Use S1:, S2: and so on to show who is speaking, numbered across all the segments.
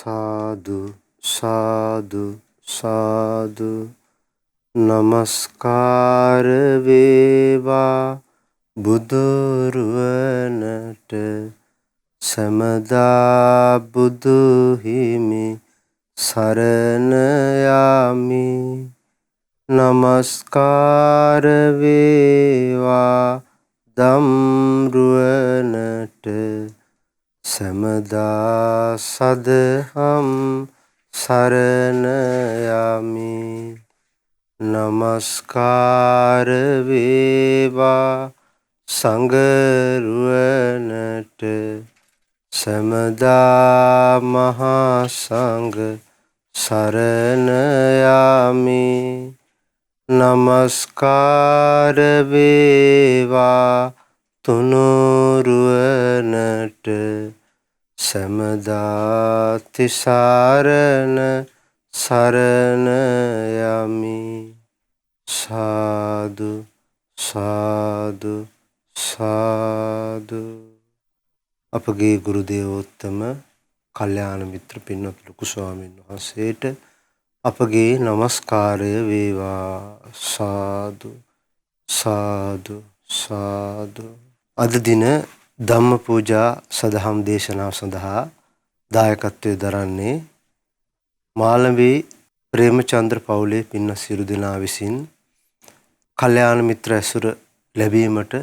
S1: साधु साधु साधु नमस्कार වේවා බුදුරුවනට සමදා බුදු හිමි සරණ යාමි නමස්කාර වේවා ධම්රුවනට සමදා සදහම් සරණ යමි නමස්කාර වේවා සංඝරුවනට සමදා මහා සංඝ සරණ යමි නමස්කාර වේවා තුනුරුවනට සමදා තිසරණ සරණ යමි සාදු සාදු සාදු අපගේ ගුරු දේවෝත්තම කල්යාණ මිත්‍ර පින්වත් ලොකු ස්වාමීන් වහන්සේට අපගේ নমස්කාරය වේවා සාදු සාදු සාදු අද දින ධම්ම පූජා සදහම් දේශනාව සඳහා දායකත්වයේ දරන්නේ මාළඹේ ප්‍රේමචන්ද්‍ර පවුලේ පින්වත් සියලු දෙනා විසින් කල්යාණ මිත්‍ර ඇසුර ලැබීමට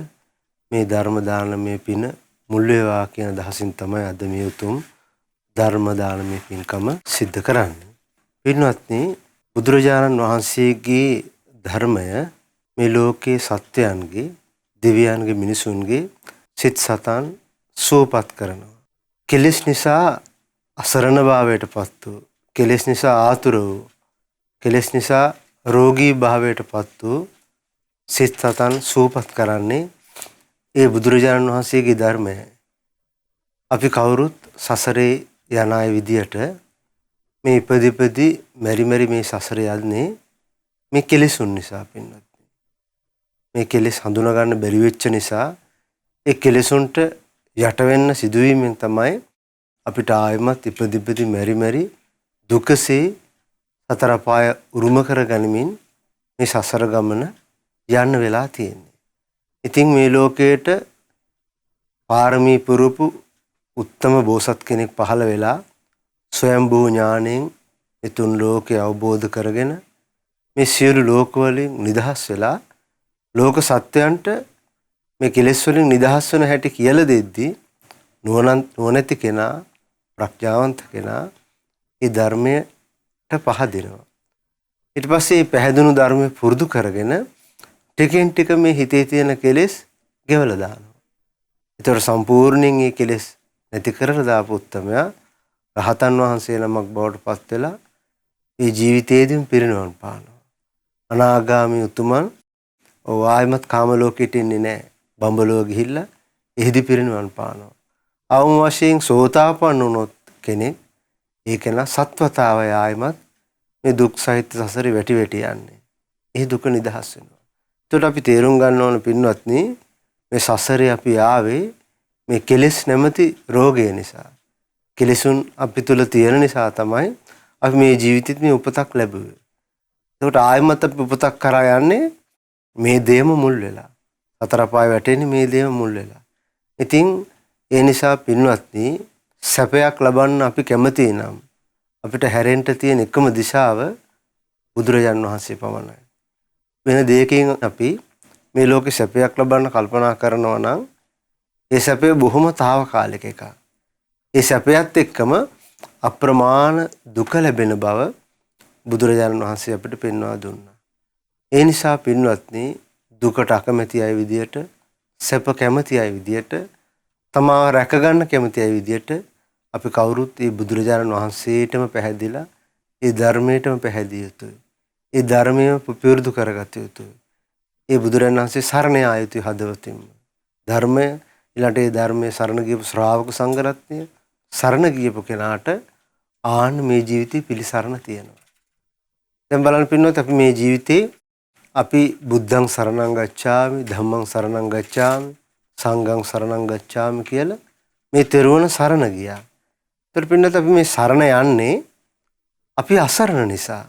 S1: මේ ධර්ම දානමය පින මුල් වේවා කියන අදහසින් තමයි අද මේ උතුම් ධර්ම දානමය පින්කම සිද්ධ කරන්නේ. පින්වත්නි, බුදුරජාණන් වහන්සේගේ ධර්මය මේ ලෝකේ සත්‍යයන්ගේ දෙවියන්ගේ මිනිසුන්ගේ සිත් සතන් සුවපත් කරනවා. කෙලෙස් නිසා අසරණ භාවයට පත් වූ, කෙලෙස් නිසා ආතුර වූ, කෙලෙස් නිසා රෝගී භාවයට පත් වූ සිත් සතන් සුවපත් කරන්නේ ඒ බුදුරජාණන් වහන්සේගේ ධර්මයයි. අපි කවුරුත් සසරේ යන අය විදියට මේ ඉපදිපදි මෙරි මේ සසරේ යන්නේ මේ කෙලෙසුන් නිසා පින්නත්. මේ කෙලෙස් හඳුනා ගන්න බැරි වෙච්ච නිසා ඒ කෙලෙසුන්ට යට වෙන්න සිදුවීමෙන් තමයි අපිට ආයමත් ඉපදිපදි මෙරි දුකසේ සතර පාය උරුම කර ගනිමින් මේ සසර ගමන යන්න වෙලා තියෙන්නේ. ඉතින් මේ ලෝකයට පාරමී පුරුපු උත්තම බෝසත් කෙනෙක් පහළ වෙලා ස්වයම්භූ ඥාණයෙන් මේ තුන් ලෝකය අවබෝධ කරගෙන මේ සියලු ලෝක වලින් නිදහස් වෙලා ලෝක සත්‍යයන්ට මේ කෙලෙස් වලින් නිදහස් වෙන හැටි කියලා දෙද්දී නුවණැති කෙනා, ප්‍රඥාවන්ත කෙනා මේ ධර්මයට පහදිනවා. ඊට පස්සේ මේ පැහැදුණු ධර්මයේ පුරුදු කරගෙන ටිකෙන් ටික මේ හිතේ තියෙන කෙලෙස් ගෙවලා දානවා. ඒතර සම්පූර්ණයෙන් මේ කෙලෙස් නැති කරලා දාපු උත්තමයා රහතන් වහන්සේ නමක් බවට පත් වෙලා මේ ජීවිතයේදීම පිරිනවන් පානවා. අනාගාමී උතුමන් ආයමත් කාම ලෝකෙට ඉන්නේ නැහැ. බඹලෝ ගිහිල්ලා එහිදී පිරිනවන් පානවා. අවම වශයෙන් සෝතාපන්න වුණොත් කෙනෙක් ඒක න සත්වතාවය ආයමත් මේ දුක් සහිත සසරේ වැටි යන්නේ. ඒ දුක නිදහස් වෙනවා. එතකොට අපි තේරුම් ගන්න ඕන පින්වත්නි, මේ සසරේ අපි ආවේ මේ කෙලෙස් නැමැති රෝගය නිසා. කෙලෙසුන් අපි තුල තියෙන නිසා තමයි අපි මේ ජීවිතෙත් මේ උපතක් ලැබුවේ. එතකොට ආයමත් අපි උපතක් කරා යන්නේ මේ දේම මුල් වෙලා. සතර පාය වැටෙන්නේ මේ දේම මුල් වෙලා. ඉතින් ඒ නිසා පින්වත්නි, සැපයක් ලබන්න අපි කැමති නම් අපිට හැරෙන්න තියෙන එකම දිශාව බුදුරජාණන් වහන්සේ පමණයි. වෙන දෙයකින් අපි මේ ලෝකේ සැපයක් ලබන්න කල්පනා කරනවා නම් ඒ සැපය බොහොම తాවකාලික එකක්. ඒ සැපයත් එක්කම අප්‍රමාණ දුක ලැබෙන බව බුදුරජාණන් වහන්සේ අපිට පෙන්වා දුන්නා. ඒ නිසා පින්වත්නි, දුකට අකමැති අය විදියට, සැප කැමති අය විදියට, තමාව රැකගන්න කැමති අය විදියට අපි කවුරුත් මේ බුදුරජාණන් වහන්සේටම පැහැදිලා ඒ ධර්මයටම පැහැදිය යුතුයි. ඒ ධර්මයම පුරුදු කරගත යුතුයි. ඒ බුදුරජාණන් වහන්සේ සරණ යා යුතුයි හදවතින්ම. ධර්මය ඊළඟට ඒ ධර්මයේ සරණ ගියපු ශ්‍රාවක සංඝරත්නය සරණ ගියපු කෙනාට ආන්න මේ ජීවිතේ පිළිසරණ තියෙනවා. දැන් බලන්න පින්නොත් අපි මේ ජීවිතේ අපි බුද්ධං සරණං ගච්ඡාමි, ධම්මං සරණං ගච්ඡාමි, සංඝං සරණං ගච්ඡාමි කියලා මේ තෙරුවන සරණ ගියා. ඒතර පින්නත් අපි මේ සරණ යන්නේ අපි අසරණ නිසා.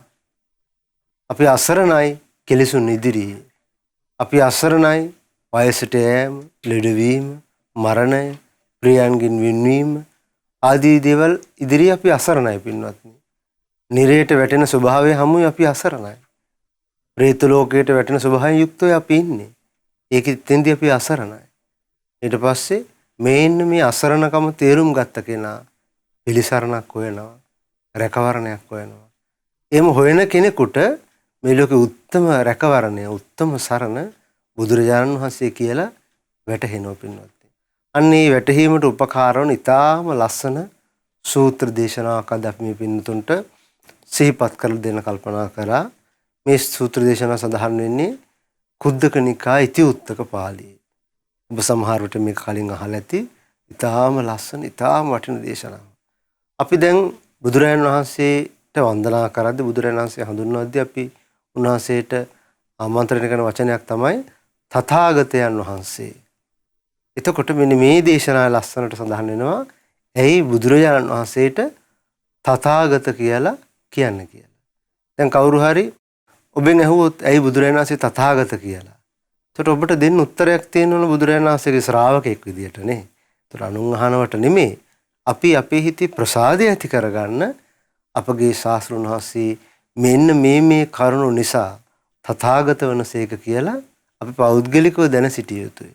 S1: අපි අසරණයි කෙලෙසුන් ඉදිරියේ. අපි අසරණයි වයසට යෑම, ලෙඩවීම, මරණය, ප්‍රියයන්ගෙන් වෙන්වීම ආදී දේවල් ඉදිරියේ අපි අසරණයි පින්වත්නි. නිරයට වැටෙන ස්වභාවය හැමුයි අපි අසරණයි. പ്രേත ලෝකයට වැටෙන ස්වභාවයෙන් යුක්තව අපි ඉන්නේ. ඒකෙන්දී අපි අසරණයි. ඊට පස්සේ මේ අසරණකම තේරුම් ගත්ත කෙනා පිළිසරණක් හොයනවා, රැකවරණයක් හොයනවා. එහෙම හොයන කෙනෙකුට මේ ලෝකේ උත්තම රැකවරණය, උත්තම සරණ බුදුරජාණන් වහන්සේ කියලා වැටහෙනවා පින්වත්නි. අන්න ඒ වැටහීමට උපකාර වන ඊටාම ලස්සන සූත්‍ර දේශනාවක් අද අපි මේ පින්නතුන්ට සිහිපත් කරලා දෙන්න කල්පනා කරා. මේ සූත්‍ර දේශනාව සඳහන් වෙන්නේ කුද්දක නිකාය ඉති උත්තක පාළියේ. ඔබ සමහර විට මේක කලින් අහලා ඇති. ඊටාම ලස්සන, ඊටාම වටින දේශනාවක්. අපි දැන් බුදුරජාණන් වහන්සේට වන්දනා කරද්දී, බුදුරජාණන් වහන්සේ හඳුන්වද්දී අපි උන්වහන්සේට ආමන්ත්‍රණය කරන වචනයක් තමයි තථාගතයන් වහන්සේ. එතකොට මෙන්න මේ දේශනාවේ ලස්සනට සඳහන් වෙනවා ඇයි බුදුරජාණන් වහන්සේට තථාගත කියලා කියන්නේ කියලා. දැන් කවුරු හරි ඔබෙන් ඇහුවොත් ඇයි බුදුරජාණන් වහන්සේ තථාගත කියලා. එතකොට ඔබට දෙන්න උත්තරයක් තියෙනවනේ බුදුරජාණන් වහන්සේගේ ශ්‍රාවකෙක් විදියට නේ. එතකොට අනුන් අහනවට නෙමෙයි. අපි අපේ හිතේ ප්‍රසාදය ඇති කරගන්න අපගේ ශාස්ත්‍රඥ වහන්සේ මෙන්න මේ කරුණු නිසා තථාගත වනසේක කියලා අපි පෞද්ගලිකව දැන සිටිය යුතුයි.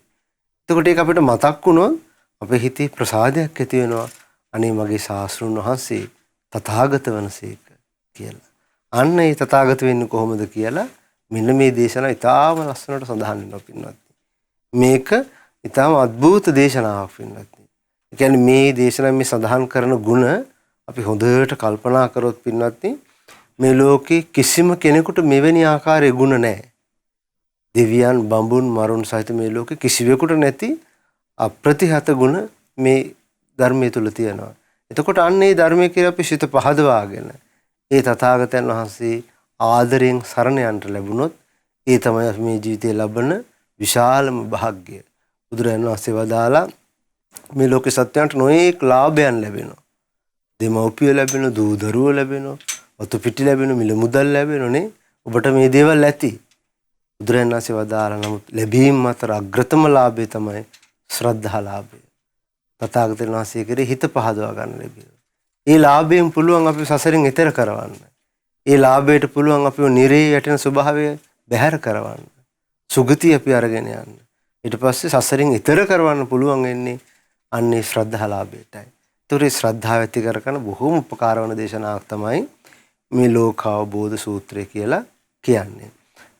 S1: එතකොට ඒක අපිට මතක් වුණොත් අපේ හිතේ ප්‍රසාදයක් ඇති වෙනවා. අනේ මගේ ශාස්ත්‍රඥ වහන්සේ තථාගත වනසේක කියලා. අන්න ඒ තථාගත වෙන්නේ කොහොමද කියලා මෙන්න මේ දේශනාව ඉතාම ලස්සනට සඳහන් වෙනවා පින්වත්නි. මේක ඉතාම අద్భుත දේශනාවක් පින්වත්නි. ඒ කියන්නේ මේ දේශනාවේ මේ සඳහන් කරන ಗುಣ අපි හොඳට කල්පනා කරොත් පින්වත්නි මේ ලෝකේ කිසිම කෙනෙකුට මෙවැනි ආකාරයේ ಗುಣ නැහැ. දෙවියන්, බඹුන්, මරුන් සහිත මේ ලෝකේ කිසිවෙකුට නැති අප්‍රතිහත ගුණ මේ ධර්මයේ තුල තියෙනවා. එතකොට අන්න ඒ ධර්මයේ කියලා අපි සිත පහදවාගෙන ඒ තථාගතයන් වහන්සේ ආදරයෙන් සරණ යන්න ලැබුණොත් ඒ තමයි මේ ජීවිතයේ ලබන විශාලම භාග්ය. බුදුරජාණන් වහන්සේ වදාලා මේ ලෝකේ සත්‍යයන්ට නොඑක ලාභයන් ලැබෙනවා. දෙමව්පිය ලැබෙනවා, දූ දරුවෝ ලැබෙනවා, වතු පිටි ලැබෙනවා, මිල මුදල් ලැබෙනෝනේ. ඔබට මේ දේවල් ඇති. බුදුරජාණන් වහන්සේ වදාලා නමුත් ලැබීම් අතර අග්‍රතම ලාභය තමයි ශ්‍රද්ධා ලාභය. තථාගතයන් වහන්සේ කෙරෙහි හිත පහදවා ගන්න ලැබෙනවා. ඒ ලාභයෙන් පුළුවන් අපි සසරින් එතර කරවන්න. ඒ ලාභයට පුළුවන් අපිව නිරේ යටින ස්වභාවය බැහැර කරවන්න. සුගතිය අපි අරගෙන යන්න. ඊට පස්සේ සසරින් එතර කරවන්න පුළුවන් වෙන්නේ අන්නේ ශ්‍රද්ධා ලාභයටයි. ඒතරේ ශ්‍රද්ධාව ඇති කරගන්න බොහෝම උපකාර වන දේශනාවක් තමයි මේ ලෝකාවබෝධ සූත්‍රය කියලා කියන්නේ.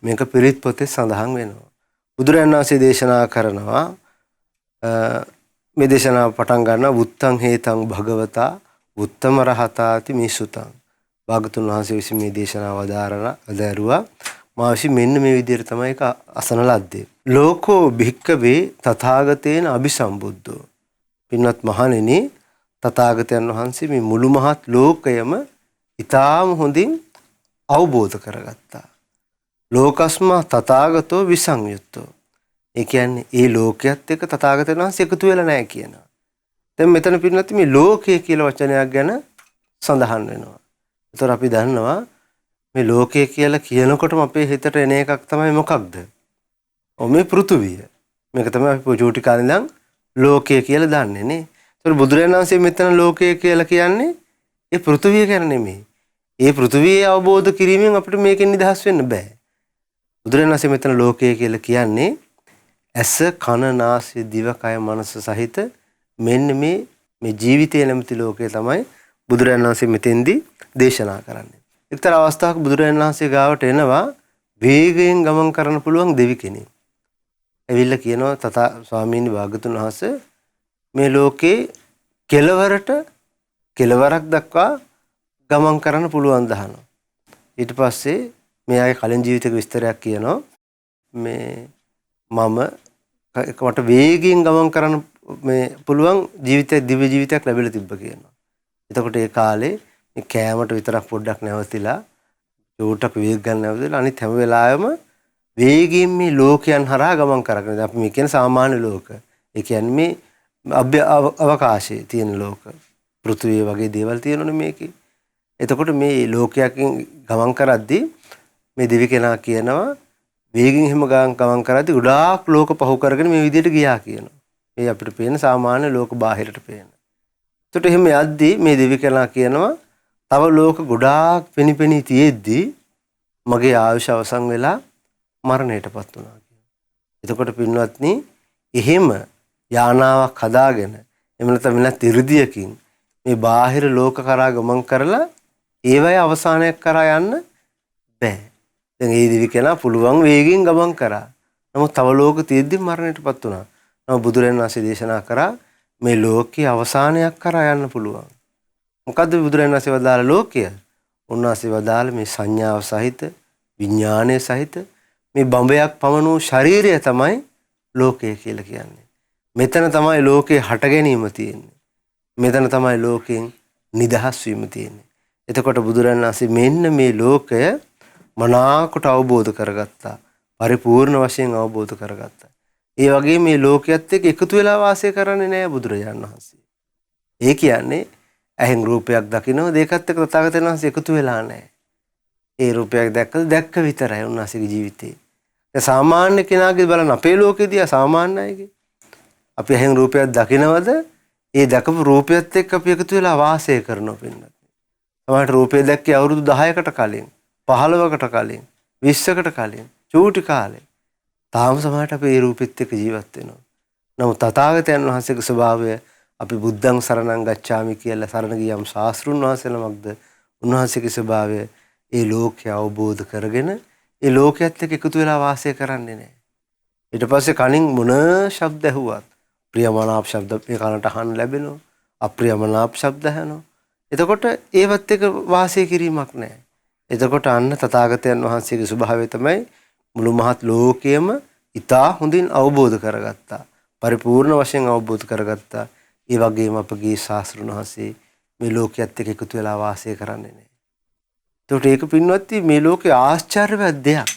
S1: මේක පිරිත් පොතේ සඳහන් වෙනවා. බුදුරජාණන් වහන්සේ දේශනා කරනවා මේ දේශනාව පටන් ගන්නවා වුත්තං හේතං භගවතා උත්තම රහතාති මිසුතං. භාගතුන් වහන්සේ විසින් මේ දේශනාව අදාරුවා. මා විසින් මෙන්න මේ විදිහට තමයි ඒක අසන ලද්දේ. ලෝකෝ භික්කවේ තථාගතේන අபிසම්බුද්ධෝ. පින්වත් මහණෙනි තථාගතයන් වහන්සේ මේ මුළු මහත් ලෝකයම ඊටාම හොඳින් අවබෝධ කරගත්තා. ලෝකස්මා තථාගතෝ විසංයුත්තෝ. ඒ කියන්නේ ඒ ලෝකයේත් එක්ක තථාගතයන් වහන්සේ එකතු වෙලා නැහැ කියනවා. දැන් මෙතන පින්නත් මේ ලෝකය කියලා වචනයක් ගැන සඳහන් වෙනවා. ඒතර අපි දන්නවා මේ ලෝකය කියලා කියනකොටම අපේ හිතට එන එකක් තමයි මොකක්ද? මේ පෘථුවිය. මේක තමයි අපි චූටි කාලේ ඉඳන් ලෝකය කියලා දන්නේ නේ. ඒතර බුදුරජාණන් වහන්සේ මෙතන ලෝකය කියලා කියන්නේ ඒ පෘථුවිය ගැන නෙමෙයි. ඒ පෘථුවිය අවබෝධ කිරීමෙන් අපිට මේකෙන් නිදහස් වෙන්න බෑ. බුදුරජාණන් වහන්සේ මෙතන ලෝකය කියලා කියන්නේ ඇස, කන, නාසය, දිව, කය, මනස සහිත මෙන්න මේ ජීවිතය නැමැති ලෝකය තමයි බුදුරජාණන් වහන්සේ මෙතෙන්දී දේශනා කරන්නේ. එක්තරා අවස්ථාවක බුදුරජාණන් වහන්සේ ගාවට එනවා වේගයෙන් ගමන් කරන්න පුළුවන් දෙවි කෙනෙක්. ඇවිල්ලා කියනවා ස්වාමීනි භාගතුන් වහන්සේ මේ ලෝකේ කෙලවරක් දක්වා ගමන් කරන්න පුළුවන් දහනවා. ඊට පස්සේ මෙයාගේ කලින් ජීවිතයක විස්තරයක් කියනවා මේ මට වේගයෙන් ගමන් කරන්න මේ පුළුවන් දිව්‍ය ජීවිතයක් ලැබිලා තිබ්බ කියනවා. එතකොට ඒ කාලේ මේ කෑමට විතරක් පොඩ්ඩක් නැවතිලා චූටක් වේග ගන්න නැවතිලා අනිත් හැම වෙලාවෙම වේගයෙන් මේ ලෝකයන් හරහා ගමන් කරගෙන අපි මේ කියන සාමාන්‍ය ලෝක. ඒ කියන්නේ මේ අවකාශයේ තියෙන ලෝක. පෘථිවිය වගේ දේවල් තියෙනවනේ මේකේ. එතකොට මේ ලෝකයකින් ගමන් කරද්දී මේ දෙවි කෙනා කියනවා වේගින් එහෙම ගමන් කරද්දී ගොඩාක් ලෝක පහු කරගෙන මේ විදිහට ගියා කියනවා. මේ අපිට පේන සාමාන්‍ය ලෝක බාහිරට පේන. එතකොට එහෙම යද්දී මේ දෙවි කෙනා කියනවා තව ලෝක ගොඩාක් පෙනිපෙනී තියෙද්දී මගේ ආයුෂ අවසන් වෙලා මරණයටපත් වුණා කියනවා. එතකොට පින්වත්නි එහෙම යානාවක් හදාගෙන එහෙම නැත්නම් වෙනත් 이르දියකින් මේ බාහිර ලෝක කරා ගමන් කරලා ඒවයේ අවසානයක් කරා යන්න බෑ. දැන් ඒ දිවි කෙනා පුළුවන් වේගෙන් ගමන් කරා. නමුත් තව ලෝක තියෙද්දි මරණයටපත් වුණා. නමුත් බුදුරජාණන් වහන්සේ දේශනා කරා මේ ලෝකයේ අවසානයක් කරා යන්න පුළුවන්. මොකද්ද බුදුරජාණන් වහන්සේ වදාළ ලෝකය? උන්වහන්සේ වදාළ මේ සංඥාව සහිත විඥානය සහිත මේ බඹයක් පමණ වූ ශරීරය තමයි ලෝකය කියලා කියන්නේ. මෙතන තමයි ලෝකේ හට ගැනීම තියෙන්නේ. මෙතන තමයි ලෝකෙන් නිදහස් වීම තියෙන්නේ. එතකොට බුදුරජාණන් වහන්සේ මෙන්න මේ ලෝකය මනාකොට අවබෝධ කරගත්තා. පරිපූර්ණ වශයෙන් අවබෝධ කරගත්තා. ඒ වගේ මේ ලෝකයේත් එක්ක එකතු වෙලා වාසය කරන්නේ නැහැ බුදුරජාණන් වහන්සේ. ඒ කියන්නේ ඇහෙන් රූපයක් දකිනවා දෙකත් එක්ක තථාගතයන් වහන්සේ එකතු වෙලා නැහැ. ඒ රූපයක් දැක්ක විතරයි උන්වහන්සේගේ ජීවිතේ. දැන් සාමාන්‍ය කෙනාගේ බලන්න අපේ ලෝකෙදී සාමාන්‍ය අයගේ අපි ඇහෙන් රූපයක් දකිනවද? ඒ දැකපු රූපයත් එක්ක අපි එකතු වෙලා වාසය කරනවා පින්නත්. සමහරට රූපය දැක්කේ අවුරුදු 10කට කලින්, 15කට කලින්, 20කට කලින්, චූටි කාලේ. තාම සමහරට අපි ඒ රූපෙත් එක්ක ජීවත් වෙනවා. නමුත් තථාගතයන් වහන්සේගේ ස්වභාවය අපි බුද්ධං සරණං ගච්ඡාමි කියලා සරණ ගියම් ශාස්ත්‍රුන් වහන්සේ නමක්ද උන්වහන්සේගේ ස්වභාවය ඒ ලෝකය අවබෝධ කරගෙන ඒ ලෝකයේත් එක්ක එකතු වෙලා වාසය කරන්නේ නැහැ. ඊට පස්සේ කනින් මොන ශබ්ද ඇහුවත් ප්‍රියමනාප ශබ්ද මේ කනට අහන්න ලැබෙනවා. අප්‍රියමනාප ශබ්ද ඇහෙනවා. එතකොට ඒවත් එක්ක වාසය කිරීමක් නැහැ. එතකොට අන්න තථාගතයන් වහන්සේගේ ස්වභාවය තමයි මුළු මහත් ලෝකයේම ඉතා හොඳින් අවබෝධ කරගත්තා. පරිපූර්ණ වශයෙන් අවබෝධ කරගත්තා. ඒ වගේම අපගේ ශාස්ත්‍රඥ වහන්සේ මේ ලෝකයේත් එක්ක එකතු වෙලා වාසය කරන්නේ නැහැ. ඒකට ඒක පින්වත්නි මේ ලෝකේ ආශ්චර්යවත් දෙයක්.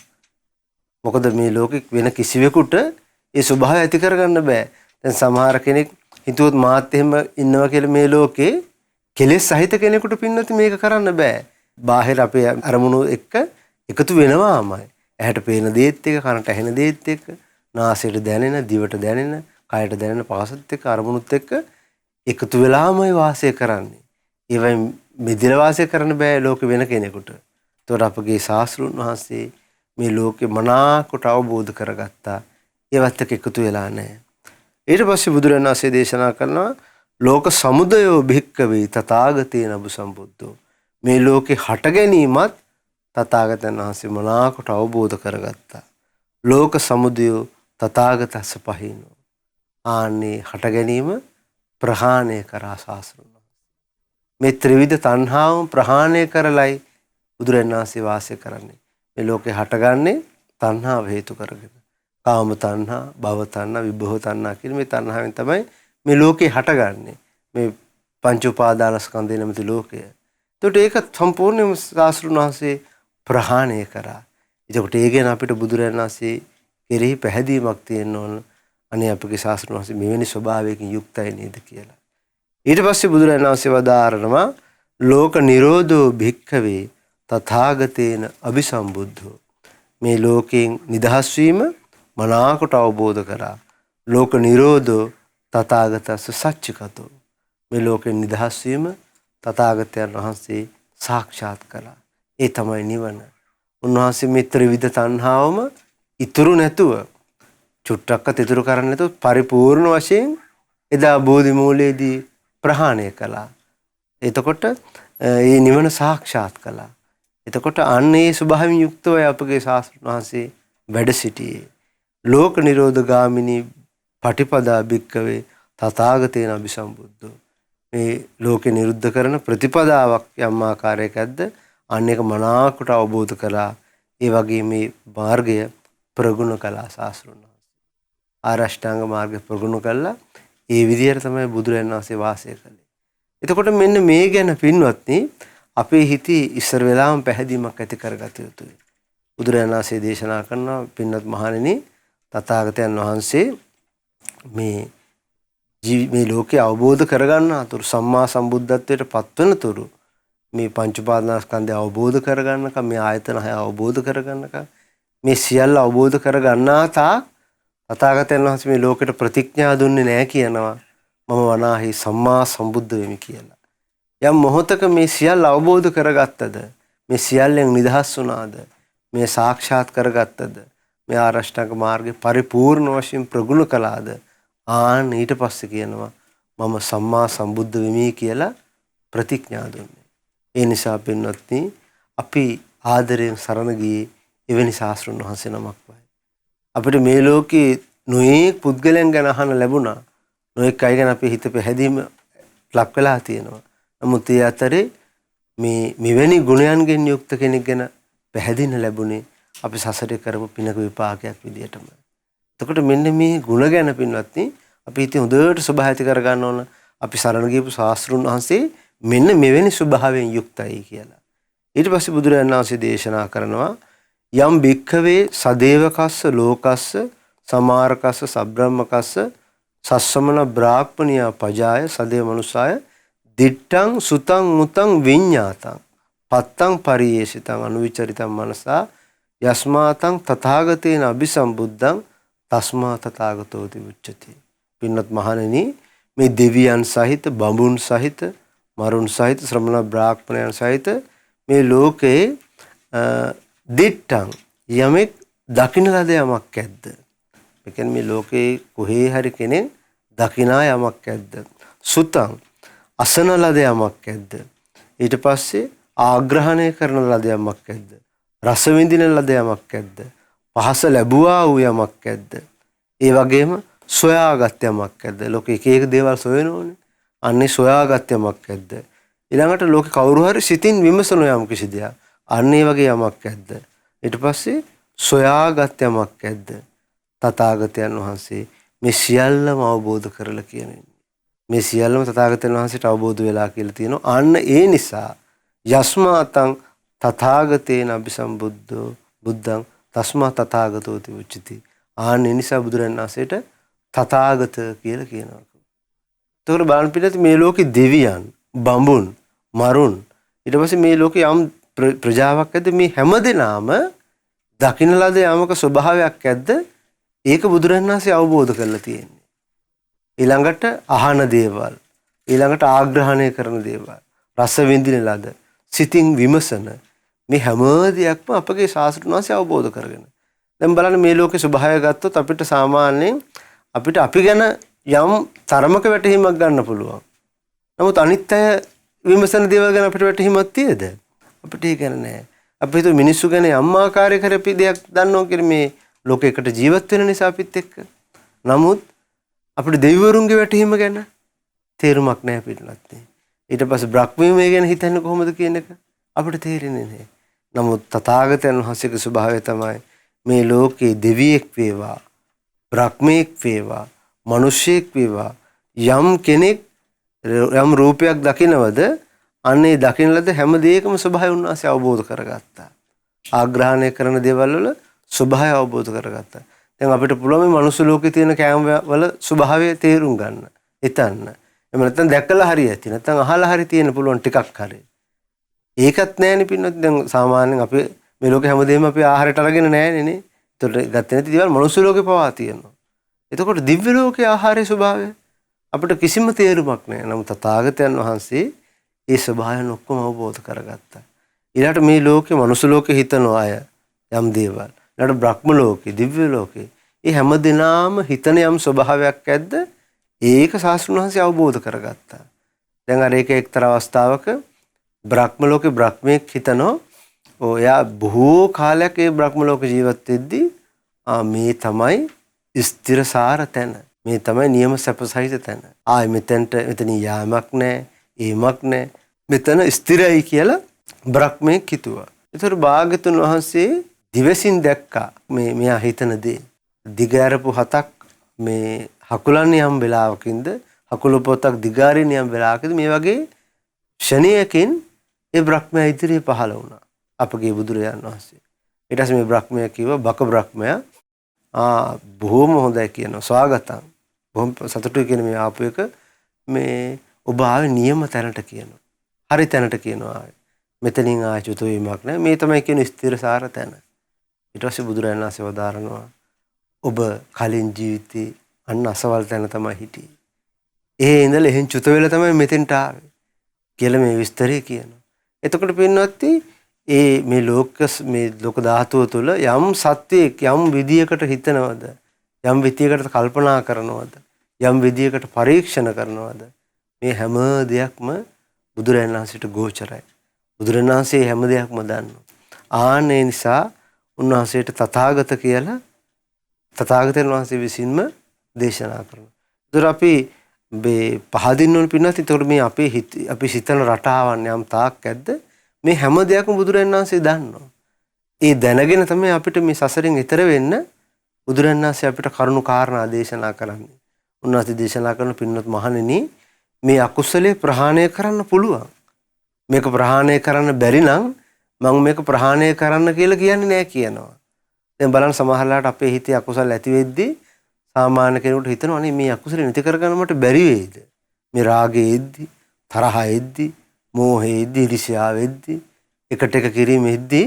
S1: මොකද මේ ලෝකෙ වෙන කිසිවෙකුට ඒ ස්වභාවය ඇති කරගන්න බෑ. දැන් සමහර කෙනෙක් හිතුවොත් මාත් එහෙම ඉන්නවා කියලා මේ ලෝකේ කෙලෙස් සහිත කෙනෙකුට පින්වත්නි මේක කරන්න බෑ. බාහිර අපේ අරමුණු එක්ක එකතු වෙනවාමයි. ඇහැට පේන දේත් එක්ක, කනට ඇහෙන දේත් එක්ක, නාසයට දැනෙන, දිවට දැනෙන, කයට දැනෙන පහසත් එක්ක අරමුණුත් එක්ක එකතු වෙලාමයි වාසය කරන්නේ. ඒවයි මෙදින වාසය කරන්න බෑ ලෝකෙ වෙන කෙනෙකුට. ඒතකොට අපගේ ශාස්ත්‍රුන් වහන්සේ මේ ලෝකෙ මනාකොට අවබෝධ කරගත්තා. ඒවත් එක්ක එකතු වෙලා නැහැ. ඊට පස්සේ බුදුරජාණන් වහන්සේ දේශනා කරනවා ලෝක සමුදයෝ භික්ඛවේ තථාගතේන අභිසම්බුද්ධෝ. මේ ලෝකේ හට ගැනීමත් තථාගතයන් වහන්සේ මනාකොට අවබෝධ කරගත්තා. ලෝක සමුදයෝ තථාගතස්ස පහිනෝ. ආන්නේ හට ගැනීම ප්‍රහාණය කරා ශාස්ත්‍රුන් වහන්සේ. මේ ත්‍රිවිධ තණ්හාවම ප්‍රහාණය කරලයි බුදුරජාණන් වහන්සේ වාසය කරන්නේ. මේ ලෝකේ හටගන්නේ තණ්හාව හේතු කරගෙන. කාම තණ්හා, භව තණ්හා, විභව තණ්හා කියන මේ තණ්හාවෙන් තමයි මේ ලෝකේ හටගන්නේ. මේ පංච උපාදානස්කන්ධය නැමැති ලෝකය. ඒකට ඒක සම්පූර්ණයෙන්ම ශාස්ත්‍රුන් වහන්සේ ප්‍රහාණය කරා. ඒකට ඒ ගැන අපිට බුදුරජාණන් වහන්සේ කෙරෙහි පැහැදීමක් තියෙන්න ඕන. අනේ අපගේ ශාස්ත්‍රුන් වහන්සේ මෙවැනි ස්වභාවයකින් යුක්තයි නේද කියලා. ඊට පස්සේ බුදුරජාණන් වහන්සේ වදාරනවා ලෝක නිරෝධෝ භික්ඛවේ තථාගතේන අභිසම්බුද්ධෝ. මේ ලෝකයෙන් නිදහස් වීම මනාකොට අවබෝධ කරා. ලෝක නිරෝධෝ තථාගතස්ස සච්චිකතෝ. මේ ලෝකයෙන් නිදහස් වීම තථාගතයන් වහන්සේ සාක්ෂාත් කළා. ඒ තමයි නිවන. උන්වහන්සේ මේ ත්‍රිවිධ තණ්හාවම ඉතුරු නැතුව චුට්ටක්වත් ඉතුරු කරන්නේ නැතුව පරිපූර්ණ වශයෙන් එදා බෝධි මූලයේදී ප්‍රහාණය කළා. එතකොට මේ නිවන සාක්ෂාත් කළා. එතකොට අන්න ඒ ස්වභාවයෙන් යුක්තව අපගේ ශාස්ත්‍රඥ වහන්සේ වැඩ සිටියේ. ලෝක නිරෝධ ගාමිනී පටිපදා භික්කවේ තථාගතේන අභිසම්බුද්ධෝ. මේ ලෝකේ නිරුද්ධ කරන ප්‍රතිපදාවක් යම් ආකාරයකද අන්න එක මනාකොට අවබෝධ කළා. ඒ වගේ මේ මාර්ගය ප්‍රගුණ කළා ශාස්ත්‍රඥ වහන්සේ. ආරෂ්ඨාංග මාර්ගය ප්‍රගුණ කළා. ඒ විදිහට තමයි බුදුරජාණන් වහන්සේ වාසය කළේ. එතකොට මෙන්න මේ ගැන පින්වත්නි අපේ හිතේ ඉස්සර වෙලාවම පැහැදීමක් ඇති කරගත යුතුයි. බුදුරජාණන් වහන්සේ දේශනා කරනවා පින්වත් මහණෙනි තථාගතයන් වහන්සේ මේ මේ ලෝකේ අවබෝධ කරගන්න අතුරු සම්මා සම්බුද්ධත්වයට පත්වන තුරු මේ පංච උපාදානස්කන්ධය අවබෝධ කරගන්නකම් මේ ආයතන 6 අවබෝධ කරගන්නකම් මේ සියල්ල අවබෝධ කරගන්නා තාක් තථාගතයන් වහන්සේ මේ ලෝකෙට ප්‍රතිඥා දුන්නේ නැහැ කියනවා මම වනාහි සම්මා සම්බුද්ධ වෙමි කියලා. යම් මොහොතක මේ සියල්ල අවබෝධ කරගත්තද මේ සියල්ලෙන් නිදහස් වුණාද මේ සාක්ෂාත් කරගත්තද මේ ආරෂ්ඨාංග මාර්ගේ පරිපූර්ණ වශයෙන් ප්‍රගුණ කළාද ආන් ඊට පස්සේ කියනවා මම සම්මා සම්බුද්ධ වෙමි කියලා ප්‍රතිඥා දුන්නේ. ඒ නිසා පින්වත්නි අපි ආදරයෙන් සරණ ගියේ එවැනි ශාස්ත්‍රඥ වහන්සේ නමක් වයි. අපිට මේ ලෝකේ නොයෙක් පුද්ගලයන් ගැන අහන්න ලැබුණා. නොයෙක් අය ගැන අපේ හිත පැහැදීම ලක් වෙලා තියෙනවා. නමුත් ඒ අතරේ මේ මෙවැනි ගුණයන්ගෙන් යුක්ත කෙනෙක් ගැන පැහැදින්න ලැබුණේ අපි සසරේ කරපු පිනක විපාකයක් විදියටම. එතකොට මෙන්න මේ ගුණ ගැන පින්වත්නි අපි හිතේ හොඳට ස්වභාවිත කරගන්න ඕන. අපි සරණ ගියපු ශාස්ත්‍රඥ වහන්සේ මෙන්න මෙවැනි ස්වභාවයෙන් යුක්තයි කියලා. ඊට පස්සේ බුදුරජාණන් වහන්සේ දේශනා කරනවා යම් භික්ඛවේ සදේවකස්ස ලෝකස්ස සමාරකස්ස සබ්‍රහ්මකස්ස සස්සමන බ්‍රාහ්මනියා පජාය සදේ මනුසාය දිට්ඨං සුතං මුතං විඤ්ඤාතං පත්තං පරියේසිතං අනුවිචරිතං මනසා යස්මාතං තථාගතේන අபிසම්බුද්ධං තස්මා තථාගතෝති උච්චති. පින්වත් මහණෙනි මේ දෙවියන් සහිත බඹුන් සහිත මරුන් සහිත ශ්‍රමණ බ්‍රාහ්මණයන් සහිත මේ ලෝකේ දිට්ඨං යමෙක් දකින්න ලද යමක් ඇද්ද? ඒ කියන්නේ මේ ලෝකේ කොහේ හරි කෙනෙක් දකිනා යමක් ඇද්ද? සුතං අසන ලද යමක් ඇද්ද? ඊට පස්සේ ආග්‍රහණය කරන ලද යමක් ඇද්ද? රස විඳින ලද යමක් ඇද්ද? පහස ලැබුවා වූ යමක් ඇද්ද? ඒ වගේම සොයාගත් යමක් ඇද්ද? ලෝකේ එක එක දේවල් සොයනෝනේ. අන්නේ සොයාගත් යමක් ඇද්ද? ඊළඟට ලෝකේ කවුරු හරි සිතින් විමසන යම් කිසි දෙයක්. අන්නේ වගේ යමක් ඇද්ද? ඊට පස්සේ සොයාගත් යමක් ඇද්ද? තථාගතයන් වහන්සේ මේ සියල්ලම අවබෝධ කරලා කියන්නේ. මේ සියල්ලම තථාගතයන් වහන්සේට අවබෝධ වෙලා කියලා තියෙනවා. අන්න ඒ නිසා යස්මාතං තථාගතේන අபிසම්බුද්ධෝ බුද්ධං තස්මා තථාගතෝති උච්චති. ආන්න ඒ නිසා බුදුරජාණන් වහන්සේට තථාගත කියලා කියනවා. ඒතකොට බලන්න පිළිත් මේ ලෝකේ දෙවියන්, බඹුන්, මරුන් ඊට පස්සේ මේ ලෝකේ යම් ප්‍රජාවක් ඇද්ද මේ හැමදෙනාම දකින්න ලද යමක ස්වභාවයක් ඇද්ද ඒක බුදුරජාණන් වහන්සේ අවබෝධ කරලා තියෙන්නේ. ඊළඟට අහන දේවල්, ඊළඟට ආග්‍රහණය කරන දේවල්, රස විඳින ලද, සිතින් විමසන මේ හැම දෙයක්ම අපගේ ශාස්ත්‍රඥ වහන්සේ අවබෝධ කරගෙන. දැන් බලන්න මේ ලෝකේ ස්වභාවය ගත්තොත් අපිට සාමාන්‍යයෙන් අපිට අපි ගැන යම් තරමක වැටහීමක් ගන්න පුළුවන්. නමුත් අනිත් අය විමසන දේවල් ගැන අපිට වැටහීමක් තියෙද? අපිට ඒක නෑ. අපි හිතුව මිනිස්සු ගැන යම් ආකාරයක අපි දෙයක් දන්නවා කියලා මේ ලෝකයකට ජීවත් වෙන නිසා අපිත් එක්ක. නමුත් අපිට දෙවිවරුන්ගේ වැටහීම ගැන තේරුමක් නැහැ පිටලත්. ඊට පස්සේ බ්‍රහ්මීමය ගැන හිතන්නේ කොහොමද කියන එක අපිට තේරෙන්නේ නැහැ. නමුත් තථාගතයන් වහන්සේගේ ස්වභාවය තමයි මේ ලෝකේ දෙවියෙක් වේවා, බ්‍රහ්මෙක් වේවා, මිනිසෙක් වේවා යම් කෙනෙක් යම් රූපයක් දකිනවද අන්නේ දකින ලද හැම දෙයකම ස්වභාවය උන්වහන්සේ අවබෝධ කරගත්තා. ආග්‍රහණය කරන දේවල් වල ස්වභාවය අවබෝධ කරගත්තා. දැන් අපිට පුළුවන් මේ මනුස්ස ලෝකේ තියෙන කෑම වල ස්වභාවය තේරුම් ගන්න, හිතන්න. එහෙම නැත්නම් දැකලා හරි ඇති. නැත්නම් අහලා හරි තියෙන පුළුවන් ටිකක් හරි. ඒකත් නැහැනේ පින්නත්. දැන් සාමාන්‍යයෙන් අපි මේ ලෝකේ හැමදේම අපි ආහාරයට අරගෙන නැහැනේ නේ. ඒතකොට ගත්තේ නැති දේවල් මනුස්ස ලෝකේ පවා තියෙනවා. එතකොට දිව්‍ය ලෝකයේ ආහාරයේ ස්වභාවය අපිට කිසිම තේරුමක් නැහැ. නමුත් තථාගතයන් වහන්සේ ඒ ස්වභාවයන් ඔක්කොම අවබෝධ කරගත්තා. ඊළඟට මේ ලෝකේ මනුස්ස ලෝකේ හිතන අය යම් දේවල්. ඊළඟට බ්‍රහ්ම ලෝකේ, දිව්‍ය ලෝකේ. මේ හැම දිනාම හිතන යම් ස්වභාවයක් ඇද්ද? ඒක ශාස්ත්‍රඥ වහන්සේ අවබෝධ කරගත්තා. දැන් අර එක එක්තරා අවස්ථාවක බ්‍රහ්ම ලෝකේ බ්‍රහ්මෙක් හිතනෝ ඔයා බොහෝ කාලයක් ඒ බ්‍රහ්ම ලෝක ජීවත් වෙද්දී මේ තමයි ස්ථිරසාර තැන. මේ තමයි නියම සැපසහිත තැන. මෙතන යාමක් නැහැ, ඒමක් නැහැ. මෙතන ස්ථිරයි කියලා බ්‍රහ්මෙක් හිතුවා. ඒතර භාග්‍යතුන් වහන්සේ දිවසින් දැක්කා මෙයා හිතන දේ. දිගෑරපු හතක් මේ හකුලන්නේ යම් වෙලාවකින්ද, හකුල පොතක් දිගාරින්න යම් වෙලාවකද මේ වගේ ෂණයකින් ඒ බ්‍රහ්මයා ඉදිරියේ පහළ වුණා. අපගේ බුදුරජාණන් වහන්සේ. ඊට පස්සේ මේ බ්‍රහ්මයා කිව්වා බක බ්‍රහ්මයා බොහොම හොඳයි කියනවා ස්වාගතම්. බොහොම සතුටුයි කියන මේ ආපු එක මේ ඔබ ආවේ නියම තැනට කියනවා. හරි තැනට කියනවා ආවේ. මෙතනින් ආචුත වීමක් නැහැ. මේ තමයි කියන ස්ථිරසාර තැන. ඊට පස්සේ බුදුරජාණන් වහන්සේ වදාරනවා ඔබ කලින් ජීවිතේ අන්න අසවල් තැන තමයි හිටියේ. ඒ ඉඳලා එහෙන් චුත වෙලා තමයි මෙතෙන්ට ආවේ කියලා මේ විස්තරය කියනවා. එතකොට පින්නවත් මේ ලෝක ධාතුව තුළ යම් සත්‍යයක් යම් විදියකට හිතනවද යම් විදියකට කල්පනා කරනවද යම් විදියකට පරීක්ෂණ කරනවද මේ හැම දෙයක්ම බුදුරජාණන් වහන්සේට ගෝචරයි. බුදුරජාණන් වහන්සේ හැම දෙයක්ම දන්නවා. ආන්නේ නිසා උන්වහන්සේට තථාගත කියලා තථාගතයන් වහන්සේ විසින්ම දේශනා කරනවා. ඒතර අපි මේ පහදින්න ඕන පින්නත් ඒතකොට මේ අපි සිතන රටාවන් යම් තාක් ඇද්ද මේ හැම දෙයක්ම බුදුරජාණන් වහන්සේ දන්නවා. ඒ දැනගෙන තමයි අපිට මේ සසරෙන් ඈතර වෙන්න බුදුරජාණන් වහන්සේ අපිට කරුණු කාරණා දේශනා කරන්නේ. උන්වහන්සේ දේශනා කරන පින්නත් මහණෙනි මේ අකුසලයේ ප්‍රහාණය කරන්න පුළුවන්. මේක ප්‍රහාණය කරන්න බැරි නම් මම මේක ප්‍රහාණය කරන්න කියලා කියන්නේ නෑ කියනවා. දැන් බලන්න සමහරලාට අපේ හිතේ අකුසල ඇති වෙද්දී සාමාන්‍ය කෙනෙකුට හිතනවා අනේ මේ අකුසල නැති කරගන්න මට බැරි වෙයිද? මේ රාගය එද්දි, තරහ එද්දි, මෝහය එද්දි, ඊර්ෂ්‍යාව එද්දි, එකට එක කිරීම එද්දි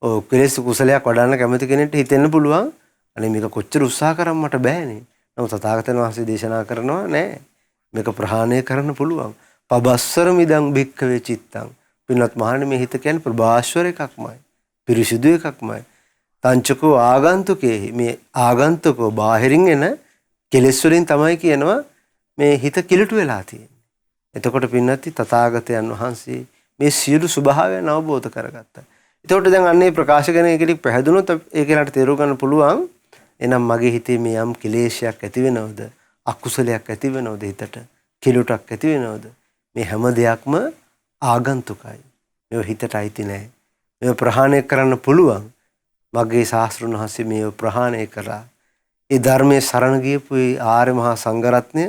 S1: ඔය කෙලෙස් කුසලයක් වඩන්න කැමති කෙනෙක්ට හිතෙන්න පුළුවන් අනේ මේක කොච්චර උත්සාහ කරන් මට බෑනේ. නමුත් තථාගතයන් වහන්සේ දේශනා කරනවා නෑ. මේක ප්‍රහාණය කරන්න පුළුවන්. පබස්සර මිදං භික්ඛවේ චිත්තං. පින්වත් මහණෙනි මේ හිත කියන්නේ ප්‍රභාස්වර එකක්මයි. පිරිසිදු එකක්මයි. තංචකෝ ආගන්තුකේ මේ ආගන්තුකෝ බාහිරින් එන කෙලෙස් වලින් තමයි කියනවා මේ හිත කිලුට වෙලා තියෙන්නේ. එතකොට පින්නත් තථාගතයන් වහන්සේ මේ සියලු ස්වභාවයන් අවබෝධ කරගත්තා. එතකොට දැන් අන්නේ ප්‍රකාශ කරන එකෙදි පැහැදුනොත් ඒ කෙනාට තේරුම් ගන්න පුළුවන් එනම් මගේ හිතේ මේ යම් කෙලේශයක් ඇති වෙනවද අකුසලයක් ඇති වෙනවද හිතට කිලුටක් ඇති වෙනවද මේ හැම දෙයක්ම ආගන්තුකයි. මේව හිතට අයිති නැහැ. මේව ප්‍රහාණය කරන්න පුළුවන්. මගේ ශාස්ත්‍රඥ වහන්සේ මේව ප්‍රහාණය කළා. ඒ ධර්මයේ සරණ ගියපු ආර්ය මහා සංඝරත්නය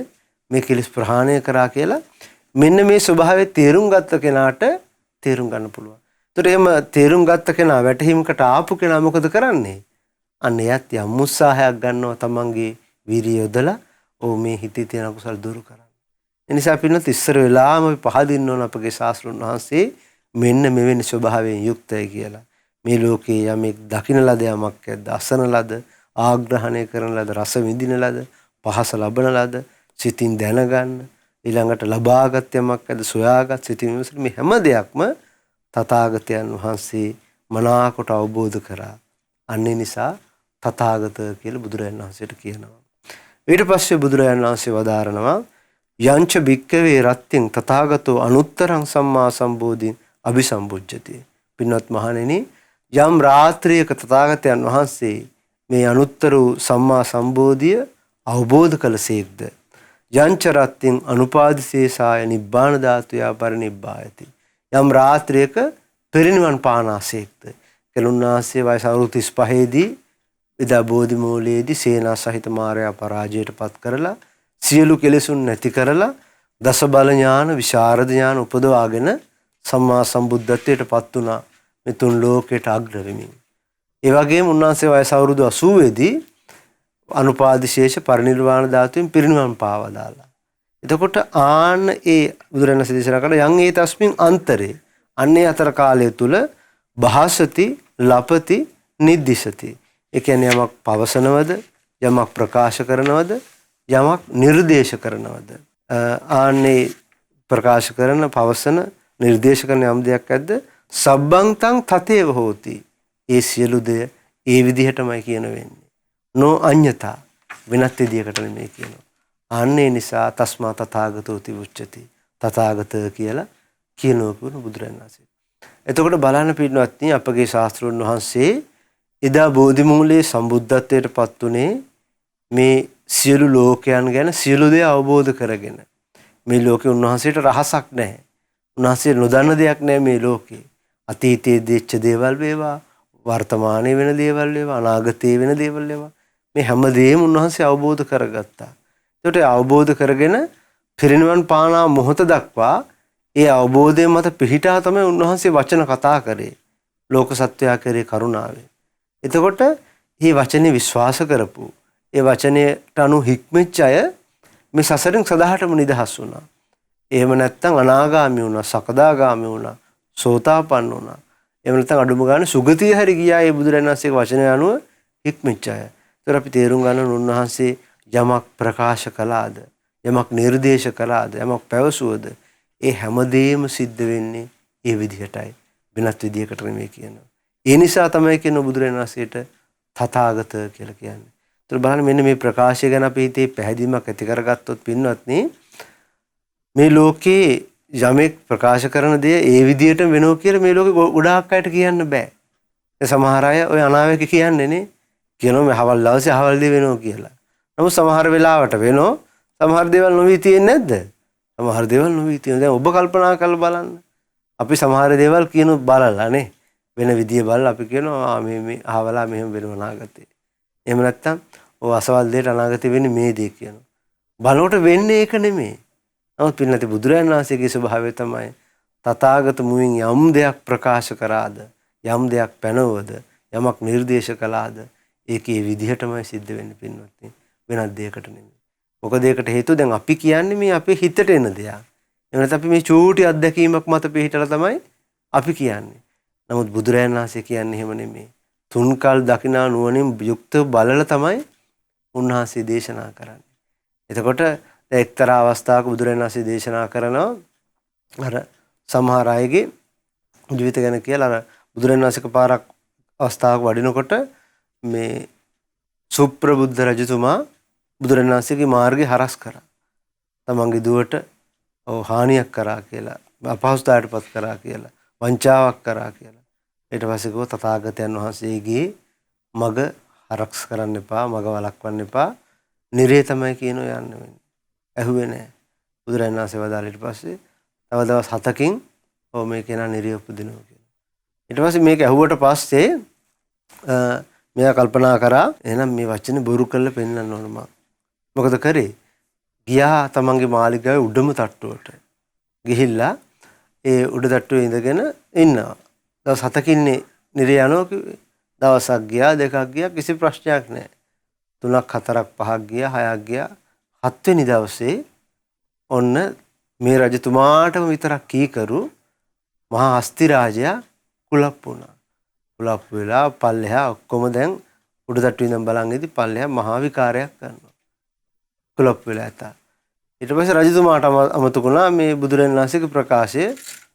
S1: මේ කෙලෙස් ප්‍රහාණය කරා කියලා මෙන්න මේ ස්වභාවය තේරුම් ගත්ත කෙනාට තේරුම් ගන්න පුළුවන්. ඒතර එහෙම තේරුම් ගත්ත කෙනා වැටහීමකට ආපු කෙනා මොකද කරන්නේ? අන්න එයත් යම් උත්සාහයක් ගන්නවා තමන්ගේ වීරිය යොදලා මේ හිතේ තියෙන අකුසල දුරු කරන්න. ඒ නිසා පින්නත් ඉස්සර වෙලාම අපි පහදින්න ඕන අපගේ ශාස්ත්‍රඥ වහන්සේ මෙන්න මෙවැනි ස්වභාවයෙන් යුක්තයි කියලා. මේ ලෝකේ යමෙක් දකින්න ලද යමක් ඇද්ද අසන ලද ආග්‍රහණය කරන ලද රස විඳින ලද පහස ලබන ලද සිතින් දැනගන්න ඊළඟට ලබාගත් යමක් ඇද්ද සොයාගත් සිතින් විමසන මේ හැම දෙයක්ම තථාගතයන් වහන්සේ මනාකොට අවබෝධ කරා. අන්නේ නිසා තථාගත කියලා බුදුරජාණන් වහන්සේට කියනවා. ඊට පස්සේ බුදුරජාණන් වහන්සේ වදාරනවා යංච භික්කවේ රත්ත්‍යං තථාගතෝ අනුත්තරං සම්මා සම්බෝධින් අபிසම්බුජ්ජති. පින්වත් මහණෙනි යම් රාත්‍රියක තථාගතයන් වහන්සේ මේ අනුත්තර වූ සම්මා සම්බෝධිය අවබෝධ කළසේක්ද යංච රත්ත්‍යං අනුපාදිශේෂාය නිබ්බාන ධාතුයා පරිනිබ්බායති. යම් රාත්‍රියක පිරිනිවන් පානාසේක්ද කෙලුන්නාසේ වයස අවුරුදු 35 දී එදා බෝධි මූලයේදී සේනා සහිත මාරයා පරාජයට පත් කරලා සියලු කෙලෙසුන් නැති කරලා දස බල ඥාන විශාරද ඥාන උපදවාගෙන සම්මා සම්බුද්ධත්වයට පත් වුණා මේ තුන් ලෝකයට අග්‍ර වෙමින්. ඒ වගේම උන්වහන්සේ වයස අවුරුදු 80 දී අනුපාදිශේෂ පරිනිර්වාණ ධාතුවෙන් පිරිනිවන් පාවා දාලා. එතකොට ආන්න ඒ බුදුරණන් දේශනා කළ යම් ඒ තස්මින් අන්තරේ අන්නේ අතර කාලය තුල භාසති ලපති නිද්දිසති. ඒ කියන්නේ යමක් පවසනවද යමක් ප්‍රකාශ කරනවද යමක් නිර්දේශ කරනවද ආන්නේ ප්‍රකාශ කරන පවසන නිර්දේශ කරන යම් දෙයක් ඇද්ද සබ්බංතං තතේව හෝති. ඒ සියලු දෙය ඒ විදිහටමයි කියන වෙන්නේ. නෝ අඤ්ඤතා වෙනත් විදිහකට නෙමෙයි කියනවා. ආන්නේ නිසා තස්මා තථාගතෝති උච්චති. තථාගත කියලා කියනවා බුදුරජාණන් වහන්සේ. එතකොට බලන්න පිටුවත්නි අපගේ ශාස්ත්‍රඥ වහන්සේ එදා බෝධි මූලයේ සම්බුද්ධත්වයට පත් උනේ මේ සියලු ලෝකයන් ගැන සියලු දේ අවබෝධ කරගෙන. මේ ලෝකේ උන්වහන්සේට රහසක් නැහැ. උන්වහන්සේ නොදන්න දෙයක් නැහැ මේ ලෝකේ. අතීතයේ දෙච්ච දේවල් වේවා, වර්තමානයේ වෙන දේවල් වේවා, අනාගතයේ වෙන දේවල් වේවා. මේ හැම දෙයක්ම උන්වහන්සේ අවබෝධ කරගත්තා. ඒකට අවබෝධ කරගෙන පිරිනිවන් පානා මොහොත දක්වා ඒ අවබෝධය මත පිහිටා තමයි උන්වහන්සේ වචන කතා කරේ. ලෝක සත්වයා කරේ කරුණාවෙන්. එතකොට මේ වචනේ විශ්වාස කරපු ඒ වචනයට අනුව හික්මෙච්ච අය මේ සසරෙන් සදාහටම නිදහස් වුණා. එහෙම නැත්නම් අනාගාමී වුණා, සකදාගාමී වුණා, සෝතාපන්න වුණා. එහෙම නැත්නම් අඩුම ගානේ සුගතිය හරි ගියා මේ බුදුරජාණන් වහන්සේගේ වචනය අනුව හික්මිච්ච අය. ඒතර අපි තේරුම් ගන්න උන්වහන්සේ යමක් ප්‍රකාශ කළාද, යමක් නිර්දේශ කළාද, යමක් පැවසුවද ඒ හැමදේම සිද්ධ වෙන්නේ ඒ විදිහටයි. වෙනත් විදිහකට නෙමෙයි කියනවා. ඒ නිසා තමයි කියන බුදුරජාණන් වහන්සේට තථාගත කියලා කියන්නේ. ඒතර බලන්න මෙන්න මේ ප්‍රකාශය ගැන අපි හිතේ පැහැදීමක් ඇති කරගත්තොත් පින්වත්නි මේ ලෝකේ යමෙක් ප්‍රකාශ කරන දේ ඒ විදිහටම වෙනවා කියලා මේ ලෝකේ ගොඩාක් අයට කියන්න බෑ. ඒ සමහර අය ඔය අනාවැකි කියන්නේ නේ. කියනවා මේ හවල් දවසේ හවල් දේ වෙනවා කියලා. නමුත් සමහර වෙලාවට වෙනවා. සමහර දේවල් නොවී තියෙන්නේ නැද්ද? සමහර දේවල් නොවී තියෙනවා. දැන් ඔබ කල්පනා කරලා බලන්න. අපි සමහර දේවල් කියන බලලා නේ. වෙන විදිය බලලා අපි කියනවා මේ අහවලා මෙහෙම වෙනවා අනාගතේ. එහෙම නැත්තම් ඔය අසවල් දෙයට අනාගතේ වෙන්නේ මේ දේ කියනවා. බලනකොට වෙන්නේ ඒක නෙමෙයි. නමුත් පින්නති බුදුරජාණන් වහන්සේගේ ස්වභාවය තමයි තථාගත මුවින් යම් දෙයක් ප්‍රකාශ කරාද, යම් දෙයක් පැනවද, යමක් නිර්දේශ කළාද ඒකේ විදිහටමයි සිද්ධ වෙන්නේ පින්වත්නි. වෙනත් දෙයකට නෙමෙයි. මොකද ඒකට හේතුව දැන් අපි කියන්නේ මේ අපේ හිතට එන දෙයක්. එහෙම නැත්නම් අපි මේ චූටි අත්දැකීමක් මත පිළිහිටලා තමයි අපි කියන්නේ. නමුත් බුදුරජාණන් වහන්සේ කියන්නේ එහෙම නෙමෙයි. තුන්කල් දකිනා නුවණින් යුක්තව බලලා තමයි උන්වහන්සේ දේශනා කරන්නේ. එතකොට එක්තරා අවස්ථාවක බුදුරජාණන් වහන්සේ දේශනා කරනවා අර සමහර අයගේ ජීවිත ගැන කියලා අර බුදුරජාණන් වහන්සේක පාරක් අවස්ථාවක වඩිනකොට මේ සුප්‍රබුද්ධ රජතුමා බුදුරජාණන් වහන්සේගේ මාර්ගේ හරස් කරා. තමන්ගේ දුවට හානියක් කරා කියලා, අපහසුතාවයටපත් කරා කියලා, වංචාවක් කරා කියලා. ඊට පස්සේ ගෝ තථාගතයන් වහන්සේගේ මග හරස් කරන්න එපා, මග වළක්වන්න එපා. නිරේ තමයි කියනෝ යන්න වෙන්නේ. ඇහුවේ නැහැ. බුදුරජාණන් වහන්සේ වදාළ ඊට පස්සේ තව දවස් 7කින් මේ කෙනා නිරේ උපදිනවා කියලා. ඊට පස්සේ මේක ඇහුවට පස්සේ මෙයා කල්පනා කරා එහෙනම් මේ වචනේ බොරු කරලා පෙන්නන්න ඕන මම. මොකද කරේ? ගියා තමන්ගේ මාලිගාවේ උඩම තට්ටුවට. ගිහිල්ලා ඒ උඩ තට්ටුවේ ඉඳගෙන ඉන්නවා. දවස් 7කින් නිරේ යනවා කිව්වේ. දවසක් ගියා, දෙකක් ගියා කිසි ප්‍රශ්නයක් නැහැ. 3ක් 4ක් 5ක් ගියා, 6ක් ගියා. 7 වෙනි දවසේ ඔන්න මේ රජතුමාටම විතරක් කීකරු මහා හස්ති රාජයා කුලප් වුණා. කුලප් වෙලා පල්ලෙහා ඔක්කොම දැන් උඩ තට්ටුවේ ඉඳන් බලන් ඉදි පල්ලෙහා මහා විකාරයක් කරනවා. කුලප් වෙලා ඇතා. ඊට පස්සේ රජතුමාට අමතකුණා මේ බුදුරජාණන් වහන්සේගේ ප්‍රකාශය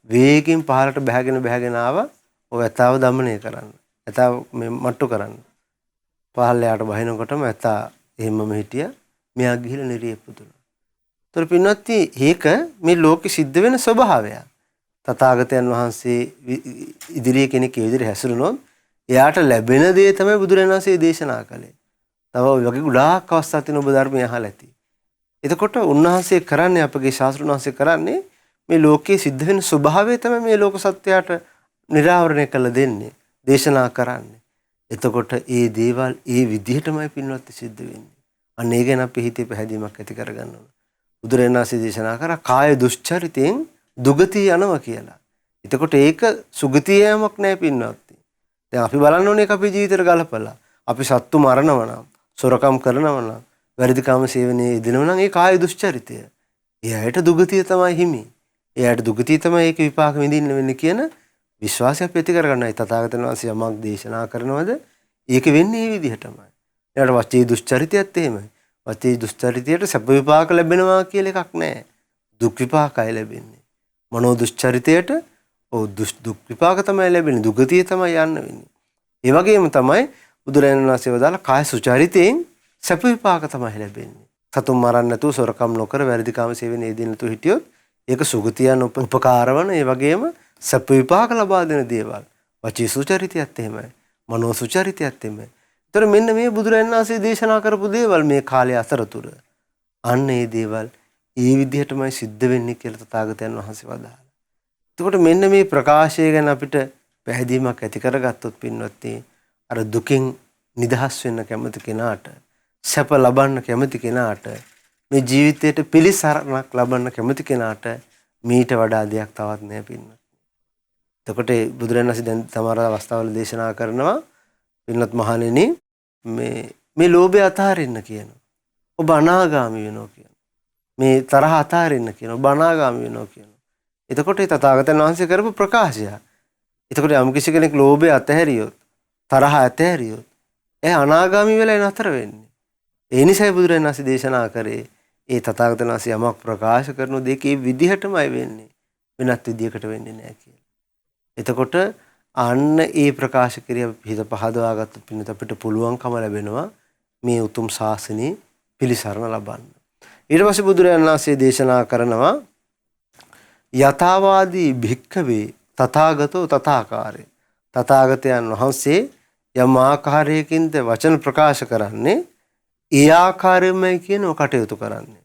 S1: වේගින් පහළට බැහැගෙන ආවා ඔය ඇතාව দমনය කරන්න. ඇතාව මේ මට්ටු කරන්න. පහළට බහිනකොටම ඇතා එහෙමම හිටියා. මෙයා ගිහිල්ලා නිරේ පුදුනා. ඒතර පින්වත්නි මේක මේ ලෝකෙ සිද්ධ වෙන ස්වභාවය. තථාගතයන් වහන්සේ ඉදිරියේ කෙනෙක් ඒ විදිහට හැසිරුණොත් එයාට ලැබෙන දේ තමයි බුදුරජාණන් වහන්සේ දේශනා කළේ. තව ඔය වගේ ගොඩාක් අවස්ථා තියෙන ඔබ ධර්මය අහලා ඇති. එතකොට උන්වහන්සේ කරන්නේ අපගේ ශාස්ත්‍රඥ වහන්සේ කරන්නේ මේ ලෝකයේ සිද්ධ වෙන ස්වභාවය තමයි මේ ලෝක සත්‍යයට නිරාවරණය කළ දෙන්නේ, දේශනා කරන්නේ. එතකොට ඒ දේවල් ඒ විදිහටමයි පින්වත්නි සිද්ධ වෙන්නේ. අන්න ඒ ගැන අපි හිතේ පැහැදීමක් ඇති කරගන්න ඕන. බුදුරජාණන් වහන්සේ දේශනා කරා කාය දුස්චරිතෙන් දුගතිය යනවා කියලා. එතකොට ඒක සුගතිය යෑමක් නෑ පින්වත්නි. දැන් අපි බලන්න ඕනේ ඒක අපේ ජීවිතේට ගලපලා. අපි සත්තු මරනවා නම්, සොරකම් කරනවා නම්, වැරදි කාම සේවනයේ යෙදෙනවා නම් ඒ කාය දුස්චරිතය. එයාට දුගතිය තමයි හිමි. එයාට දුගතිය තමයි ඒක විපාක විඳින්න වෙන්නේ කියන විශ්වාසය අපි ඇති කරගන්නයි. තථාගතයන් වහන්සේ යමක් දේශනා කරනවද ඒක වෙන්නේ මේ විදිහටමයි. එයාට වචී දුස්චරිතයත් එහෙමයි. වචී දුස්චරිතයට සැප විපාක ලැබෙනවා කියලා එකක් නැහැ. දුක් විපාකයි ලැබෙන්නේ. මනෝ දුස්චරිතයට දුක් විපාක තමයි ලැබෙන්නේ. දුගතිය තමයි යන්න වෙන්නේ. ඒ වගේම තමයි බුදුරජාණන් වහන්සේ වදාළ කාය සුචරිතයෙන් සැප විපාක තමයි ලැබෙන්නේ. සතුන් මරන්න නැතුව සොරකම් නොකර වැරදි කාම සේවනයේ යෙදෙන්න නැතුව හිටියොත් ඒක සුගතියන් උපකාරවන ඒ වගේම සැප විපාක ලබා දෙන දේවල්. වචී සුචරිතයත් එහෙමයි. මනෝ සුචරිතයත් එහෙමයි. ඒතර මෙන්න මේ බුදුරජාණන් වහන්සේ දේශනා කරපු දේවල් මේ කාලය අතරතුර අන්න ඒ දේවල් ඒ විදිහටමයි සිද්ධ වෙන්නේ කියලා තථාගතයන් වහන්සේ වදාළා. එතකොට මෙන්න මේ ප්‍රකාශය ගැන අපිට පැහැදීමක් ඇති කරගත්තොත් පින්වත්නි අර දුකින් නිදහස් වෙන්න කැමති කෙනාට, සැප ලබන්න කැමති කෙනාට, මේ ජීවිතයට පිළිසරණක් ලබන්න කැමති කෙනාට මීට වඩා දෙයක් තවත් නෑ පින්වත්නි. එතකොට බුදුරජාණන් වහන්සේ දැන් සමහර අවස්ථාවල දේශනා කරනවා පින්වත් මහණෙනි මේ ලෝභය අතහරින්න කියනවා. ඔබ අනාගාමී වෙනවා කියනවා. මේ තරහ අතාරින්න කියනවා. බණාගාමී වෙනවා කියනවා. එතකොට ඒ තථාගතයන් වහන්සේ කරපු ප්‍රකාශය. එතකොට යම් කිසි කෙනෙක් ලෝභය අතහැරියොත්, තරහ අතහැරියොත්, ඒ අනාගාමී වෙලා නතර වෙන්නේ. ඒ නිසයි බුදුරජාණන් වහන්සේ දේශනා කරේ ඒ තථාගතයන් වහන්සේ යමක් ප්‍රකාශ කරන දෙකේ විදිහටමයි වෙන්නේ. වෙනත් විදිහකට වෙන්නේ නැහැ කියලා. එතකොට අන්න ඒ ප්‍රකාශ කිරිය හිත පහදවාගත්ත පිණිස අපිට පුළුවන්කම ලැබෙනවා මේ උතුම් ශාසනය පිළිසරණ ලබන්න. ඊට පස්සේ බුදුරජාණන් වහන්සේ දේශනා කරනවා යථාවාදී භික්ඛවේ තථාගතෝ තථාකාරේ. තථාගතයන් වහන්සේ යම් ආකාරයකින්ද වචන ප්‍රකාශ කරන්නේ ඒ ආකාරයෙන්මයි කියනෝ කටයුතු කරන්නේ.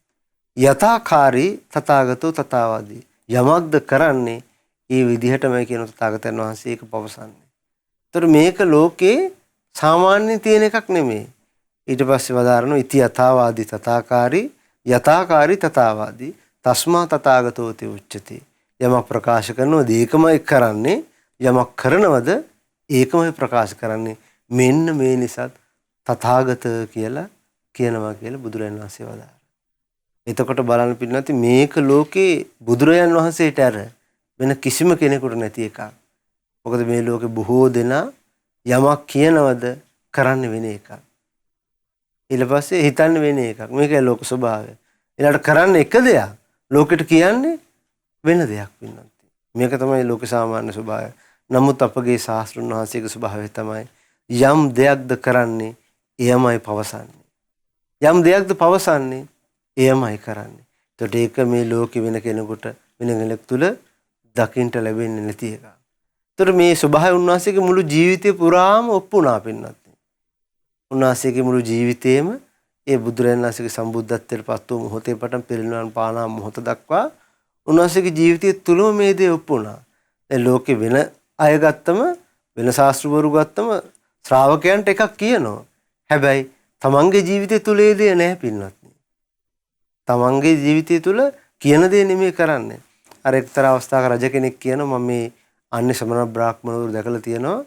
S1: යථාකාරී තථාගතෝ තථාවාදී. යමක්ද කරන්නේ ඒ විදිහටමයි කියන තථාගතයන් වහන්සේ ඒක පවසන්නේ. ඒතර මේක ලෝකේ සාමාන්‍ය තියෙන එකක් නෙමෙයි. ඊට පස්සේ වදාරනවා ඉති යථාවාදී තථාකාරී යථාකාරී තථාවාදී තස්මා තථාගතෝති උච්චති. යමක් ප්‍රකාශ කරනවද ඒකමයි කරන්නේ, යමක් කරනවද ඒකමයි ප්‍රකාශ කරන්නේ. මෙන්න මේ නිසා තථාගත කියලා කියනවා කියලා බුදුරජාණන් වහන්සේ වදාළා. එතකොට බලන්න පින්නත් මේක ලෝකේ බුදුරජාණන් වහන්සේට අර වෙන කිසිම කෙනෙකුට නැති එකක්. මොකද මේ ලෝකේ බොහෝ දෙනා යමක් කියනවද කරන්න වෙන එකක්. ඊට පස්සේ හිතන්න වෙන එකක්. මේකයි ලෝක ස්වභාවය. ඊළඟට කරන්න එක දෙයක් ලෝකෙට කියන්නේ වෙන දෙයක් වෙනවා. මේක තමයි ලෝක සාමාන්‍ය ස්වභාවය. නමුත් අපගේ ශාස්ත්‍රඥ වහන්සේගේ ස්වභාවය තමයි යම් දෙයක්ද කරන්නේ එයමයි පවසන්නේ. යම් දෙයක්ද පවසන්නේ එයමයි කරන්නේ. ඒකට ඒක මේ ලෝකෙ වෙන කෙනෙකුට වෙන කෙනෙක් තුල දකින්ට ලැබෙන්නේ නැති එකක්. ඒතර මේ ස්වභාවය උන්වහන්සේගේ මුළු ජීවිතේ පුරාම ඔප්පුණා පින්නත්. උන්වහන්සේගේ මුළු ජීවිතේම ඒ බුදුරජාණන් වහන්සේගේ සම්බුද්ධත්වයට පත් වූ මොහොතේ පටන් පිරිනිවන් පානා මොහොත දක්වා උන්වහන්සේගේ ජීවිතය තුළම මේ දේ ඔප්පුණා. දැන් ලෝකේ වෙන අය ගත්තම වෙන ශාස්ත්‍රවරු ගත්තම ශ්‍රාවකයන්ට එකක් කියනවා. හැබැයි තමන්ගේ ජීවිතය තුල ඒ දේ නැහැ පින්නත්. තමන්ගේ ජීවිතය තුල කියන දේ නෙමෙයි කරන්නේ. අර එක්තරා අවස්ථාවක රජ කෙනෙක් කියනවා මම මේ අන්‍ය ශ්‍රමණ බ්‍රාහ්මණවරු දැකලා තියෙනවා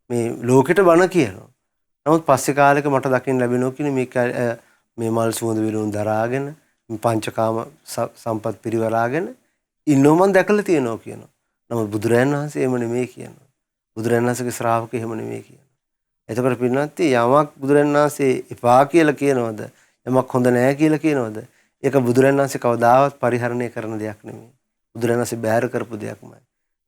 S1: මේ ලෝකෙට බණ කියනවා. නමුත් පස්සේ කාලෙක මට දකින්න ලැබෙනවා කියන්නේ මේ මල් සුවඳ විලවුන් දරාගෙන පංචකාම සම්පත් පිරිවරාගෙන ඉන්නව මම දැකලා තියෙනවා කියනවා. නමුත් බුදුරජාණන් වහන්සේ එහෙම නෙමෙයි කියනවා. බුදුරජාණන් වහන්සේගේ ශ්‍රාවකයෝ එහෙම නෙමෙයි කියනවා. එතකොට පින්නත් යමක් බුදුරජාණන් වහන්සේ එපා කියලා කියනවද යමක් හොඳ නැහැ කියලා කියනවද ඒක බුදුරජාණන් වහන්සේ කවදාවත් පරිහරණය කරන දෙයක් නෙමෙයි. බුදුරජාණන් වහන්සේ බැහැර කරපු දෙයක්මයි.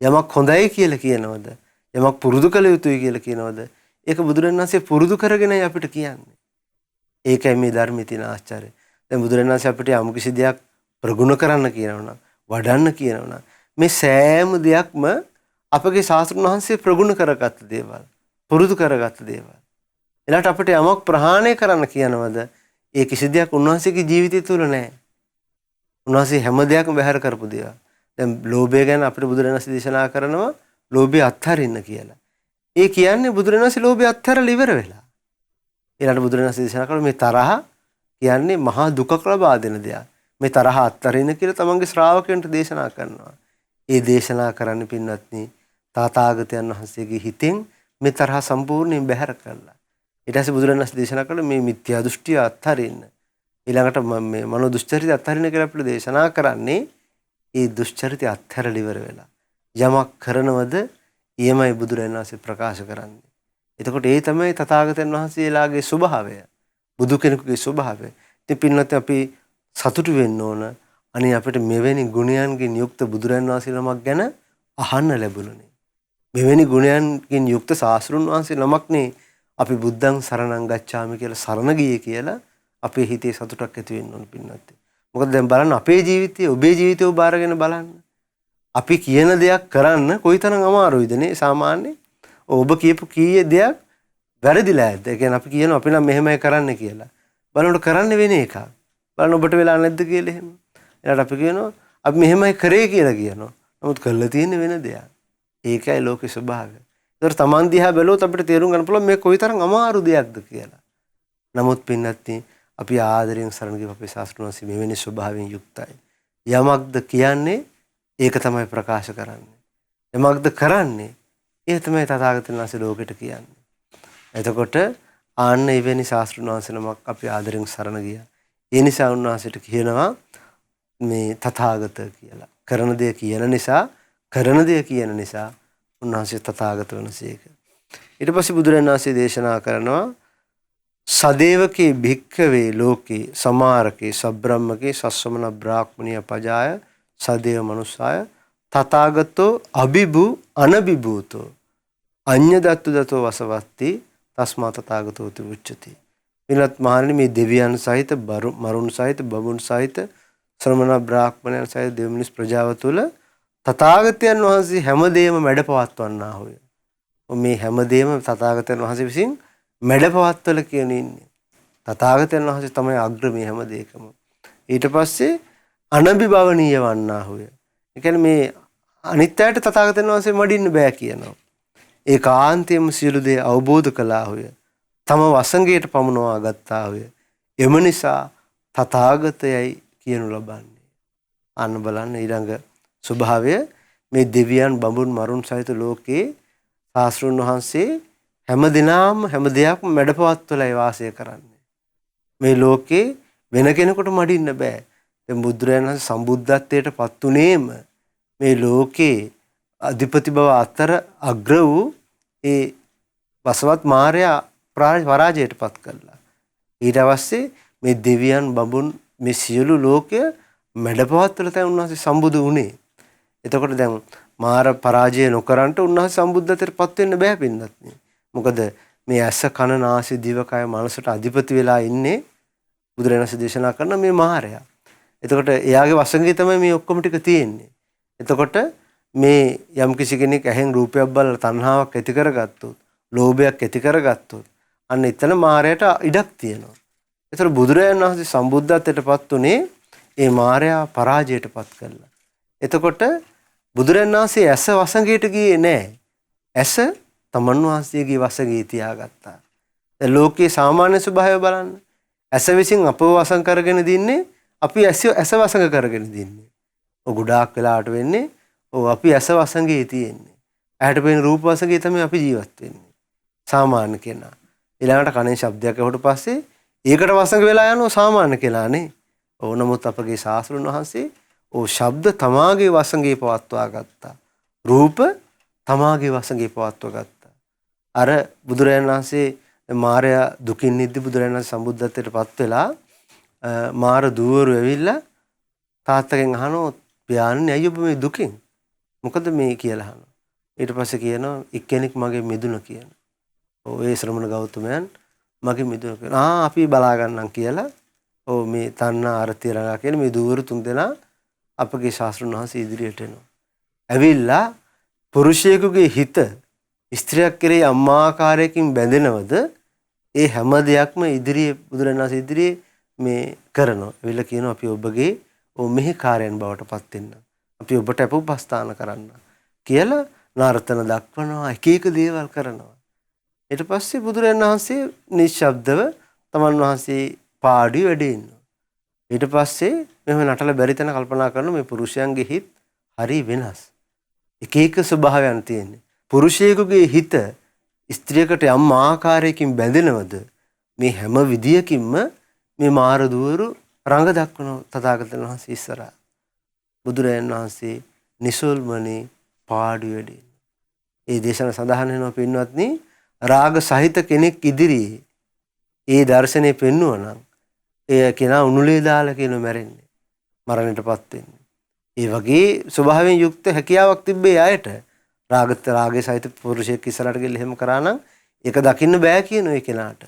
S1: යමක් හොඳයි කියලා කියනවද යමක් පුරුදු කළ යුතුයි කියලා කියනවද ඒක බුදුරජාණන් වහන්සේ පුරුදු කරගෙනයි අපිට කියන්නේ. ඒකයි මේ ධර්මයේ තියෙන ආශ්චර්යය. දැන් බුදුරජාණන් වහන්සේ අපිට යම් කිසි දෙයක් ප්‍රගුණ කරන්න කියනවනම් වඩන්න කියනවනම් මේ සෑම දෙයක්ම අපගේ ශාස්ත්‍රඥ වහන්සේ ප්‍රගුණ කරගත්ත දේවල්, පුරුදු කරගත්ත දේවල්. ඊළඟට අපිට යමක් ප්‍රහාණය කරන්න කියනවද ඒ කිසි දෙයක් උන්වහන්සේගේ ජීවිතය තුළ නැහැ. උන්වහන්සේ හැම දෙයක්ම බැහැර කරපු දේවල්. දැන් ලෝභය ගැන අපිට බුදුරජාණන් වහන්සේ දේශනා කරනවා ලෝභය අත්හරින්න කියලා. ඒ කියන්නේ බුදුරජාණන් වහන්සේ ලෝභය අත්හැරලා ඉවර වෙලා. ඊළඟට බුදුරජාණන් වහන්සේ දේශනා කරන මේ තරහ කියන්නේ මහා දුකක් ලබා දෙන දෙයක්. මේ තරහ අත්හරින්න කියලා තමන්ගේ ශ්‍රාවකයන්ට දේශනා කරනවා. ඒ දේශනා කරන්න පින්වත්නි තථාගතයන් වහන්සේගේ හිතෙන් මේ තරහ සම්පූර්ණයෙන් බැහැර කළා. ඊට පස්සේ බුදුරජාණන් වහන්සේ දේශනා කළ මේ මිත්‍යා දෘෂ්ටිය අත්හරින්න. ඊළඟට මේ මනෝ දුෂ්චරිතය අත්හරින්න කියලා අපිට දේශනා කරන්නේ ඒ දුෂ්චරිතය අත්හැරලා ඉවර වෙලා. යමක් කරනවද ඊමයි බුදුරජාණන් වහන්සේ ප්‍රකාශ කරන්නේ. එතකොට ඒ තමයි තථාගතයන් වහන්සේලාගේ ස්වභාවය. බුදු කෙනෙකුගේ ස්වභාවය. ඉතින් පින්වත් අපි සතුටු වෙන්න ඕන. අනේ අපිට මෙවැනි ගුණයන්ගෙන් යුක්ත බුදුරජාණන් වහන්සේ නමක් ගැන අහන්න ලැබුණනේ. මෙවැනි ගුණයන්ගෙන් යුක්ත ශාස්ත්‍රුන් වහන්සේ නමක්නේ අපි බුද්ධං සරණං ගච්ඡාමි කියලා සරණ ගියේ කියලා අපේ හිතේ සතුටක් ඇති වෙන්න ඕන පින්වත්. මොකද දැන් බලන්න අපේ ජීවිතයේ ඔබේ ජීවිතය ඔබ අරගෙන බලන්න. අපි කියන දෙයක් කරන්න කොයිතරම් අමාරුයිද නේ සාමාන්‍යයෙන්. ඔබ කියපු කීයේ දෙයක් වැරදිලා ඇද්ද? ඒ කියන්නේ අපි කියනවා අපි නම් මෙහෙමයි කරන්න කියලා. බලනකොට කරන්න වෙන එකක්. බලන්න ඔබට වෙලා නැද්ද කියලා එහෙම. ඊළඟට අපි කියනවා අපි මෙහෙමයි කරේ කියලා කියනවා. නමුත් කරලා තියෙන්නේ වෙන දෙයක්. ඒකයි ලෝකේ ස්වභාවය. ඒතර තමන් දිහා බැලුවොත් අපිට තේරුම් ගන්න පුළුවන් මේ කොයිතරම් අමාරු දෙයක්ද කියලා. නමුත් පින්නත්නි අපි ආදරයෙන් සරණ ගිය අපේ ශාස්ත්‍රඥ වහන්සේ මෙවැනි ස්වභාවයෙන් යුක්තයි. යමක්ද කියන්නේ ඒක තමයි ප්‍රකාශ කරන්නේ. යමක්ද කරන්නේ ඒ තමයි තථාගතයන් වහන්සේ ලෝකෙට කියන්නේ. එතකොට ආන්න එවැනි ශාස්ත්‍රඥ වහන්සේ නමක් අපි ආදරයෙන් සරණ ගියා. ඒ නිසා උන්වහන්සේට කියනවා මේ තථාගත කියලා. කරන දේ කියන නිසා, කරන දේ කියන නිසා උන්වහන්සේ තථාගත වනසේක. ඊට පස්සේ බුදුරජාණන් වහන්සේ දේශනා කරනවා සදේවකේ භික්ඛවේ ලෝකේ සමාරකේ සබ්‍රාහ්මකේ සස්සමන බ්‍රාහ්මණිය පජාය සදේව මනුස්සාය තථාගතෝ අබිබු අනබිබූතෝ අඤ්ඤ දත්තු දතෝ වසවත්ති තස්මා තථාගතෝ උච්චති. විනත් මහණෙනි මේ දෙවියන් සහිත මරුන් සහිත බඹුන් සහිත ශ්‍රමණ බ්‍රාහ්මණයන් සහිත දෙවිමිනිස් ප්‍රජාව තුළ තථාගතයන් වහන්සේ හැමදේම මැඩපවත්වන්නා හොය. මේ හැමදේම තථාගතයන් වහන්සේ විසින් මැඩපවත්වල කියන ඉන්නේ. තථාගතයන් වහන්සේ තමයි අග්‍ර මේ හැමදේකම. ඊට පස්සේ අනබිභවනීය වන්නා හොය. ඒ කියන්නේ මේ අනිත්‍යයට තථාගතයන් වහන්සේ මඩින්න බෑ කියනවා. ඒකාන්තයෙන්ම සියලු දේ අවබෝධ කළා හොය. තම වසඟයට පමුණවා ගත්තා හොය. එම නිසා තථාගතයයි කියනු ලබන්නේ. අන්න බලන්න ඊළඟ ස්වභාවය මේ දෙවියන් බඹුන් මරුන් සහිත ලෝකේ ශාස්ත්‍රඥ වහන්සේ හැම දිනම හැම දෙයක්ම මැඩපවත්වලයි වාසය කරන්නේ. මේ ලෝකේ වෙන කෙනෙකුට මඩින්න බෑ. දැන් බුදුරජාණන් වහන්සේ සම්බුද්ධත්වයට පත් උනේම මේ ලෝකේ අධිපති බව අතර අග්‍ර වූ ඒ වසවත් මාර්යා පරාජයට පත් කළා. ඊට පස්සේ මේ දෙවියන් බඹුන් මේ සියලු ලෝකය මැඩපවත්වල තමයි උන්වහන්සේ සම්බුදු වුණේ. එතකොට දැන් මාර පරාජය නොකරන්ට උන්වහන්සේ සම්බුද්ධත්වයට පත් වෙන්න බෑ පින්නත්. මොකද මේ ඇස කන නාසය දිවකය මනසට අධිපති වෙලා ඉන්නේ බුදුරජාණන් වහන්සේ දේශනා කරන මේ මාරයා. එතකොට එයාගේ වසඟේ තමයි මේ ඔක්කොම ටික තියෙන්නේ. එතකොට මේ යම් කිසි කෙනෙක් ඇහෙන් රූපයක් බලලා තණ්හාවක් ඇති කරගත්තොත්, ලෝභයක් ඇති කරගත්තොත් අන්න එතන මාරයට ඉඩක් තියෙනවා. ඒතර බුදුරජාණන් වහන්සේ සම්බුද්ධත්වයට පත් උනේ ඒ මාරයා පරාජයට පත් කළා. එතකොට බුදුරජාණන් වහන්සේ ඇස වසඟයට ගියේ නැහැ. ඇස තමන් වහන්සේගේ වසඟේ තියාගත්තා. දැන් ලෝකයේ සාමාන්‍ය ස්වභාවය බලන්න. ඇස විසින් අපව වසඟ කරගෙන දින්නේ, අපි ඇස වසඟ කරගෙන දින්නේ. ඔය ගොඩාක් වෙලාවට වෙන්නේ අපි ඇස වසඟේ තියෙන්නේ. ඇහැට පෙනෙන රූප වසඟේ තමයි අපි ජීවත් වෙන්නේ. සාමාන්‍ය කෙනා. ඊළඟට කනේ ශබ්දයක් ඇහුවට පස්සේ ඒකට වසඟ වෙලා යනවා සාමාන්‍ය කෙනානේ. නමුත් අපගේ ශාස්ත්‍රඥ වහන්සේ ශබ්ද තමාගේ වසඟේ පවත්වා ගත්තා. රූප තමාගේ වසඟේ පවත්වා ගත්තා. අර බුදුරජාණන් වහන්සේ මාරයා දුකින් නිද්දි බුදුරජාණන් වහන්සේ සම්බුද්ධත්වයට පත් වෙලා මාර දුවරු ඇවිල්ලා තාත්තගෙන් අහනවා පියාණනි ඇයි ඔබ මේ දුකින්? මොකද මේ කියලා අහනවා. ඊට පස්සේ කියනවා එක්කෙනෙක් මගේ මිදුණ කියන. ඒ ශ්‍රමණ ගෞතමයන් මගේ මිදුණ කියන. අපි බලා ගන්නම් කියලා. මේ තණ්හා අර්ථය ළඟා කියන මේ දුවරු තුන්දෙනා අපගේ ශාස්ත්‍රඥ වහන්සේ ඉදිරියට එනවා. ඇවිල්ලා පුරුෂයෙකුගේ හිත ස්ත්‍රියක් කෙරෙහි අම්මාකාරයකින් බැඳෙනවද? ඒ හැම දෙයක්ම ඉදිරියේ බුදුරජාණන් වහන්සේ ඉදිරියේ මේ කරනවා. එවිල කියනවා අපි ඔබගේ මෙහි කාර්යයන් බවට පත් වෙන්න. අපි ඔබට අපෝපස්ථාන කරන්න කියලා නර්තන දක්වනවා, එක එක දේවල් කරනවා. ඊට පස්සේ බුදුරජාණන් වහන්සේ නිශ්ශබ්දව තමන් වහන්සේ පාඩි වැඩේ ඉන්නවා. ඊට පස්සේ මෙහෙම නටල බැරි තැන කල්පනා කරන මේ පුරුෂයන්ගේ හිත හරි වෙනස්. එක එක ස්වභාවයන් තියෙන්නේ. පුරුෂයෙකුගේ හිත ස්ත්‍රියකට යම් ආකාරයකින් බැඳෙනවද? මේ හැම විදියකින්ම මේ මාර දුවරු රඟ දක්වන තථාගතයන් වහන්සේ ඉස්සරහා. බුදුරජාණන් වහන්සේ නිසල්මනේ පාඩි වැඩේ. ඒ දේශන සඳහන් වෙනවා පින්වත්නි, රාග සහිත කෙනෙක් ඉදිරියේ ඒ දර්ශනේ පෙන්වුවා නම් ඒ කෙනා උණුලේ දාලා කියන මැරෙන්නේ. මරණයටපත් වෙන්නේ. ඒ වගේ ස්වභාවයෙන් යුක්ත හැකියාවක් තිබ්බේ අයට රාගයේ සහිත පුරුෂයෙක් ඉස්සරහට ගිහලා එහෙම කරා නම් ඒක දකින්න බෑ කියන ඒ කෙනාට.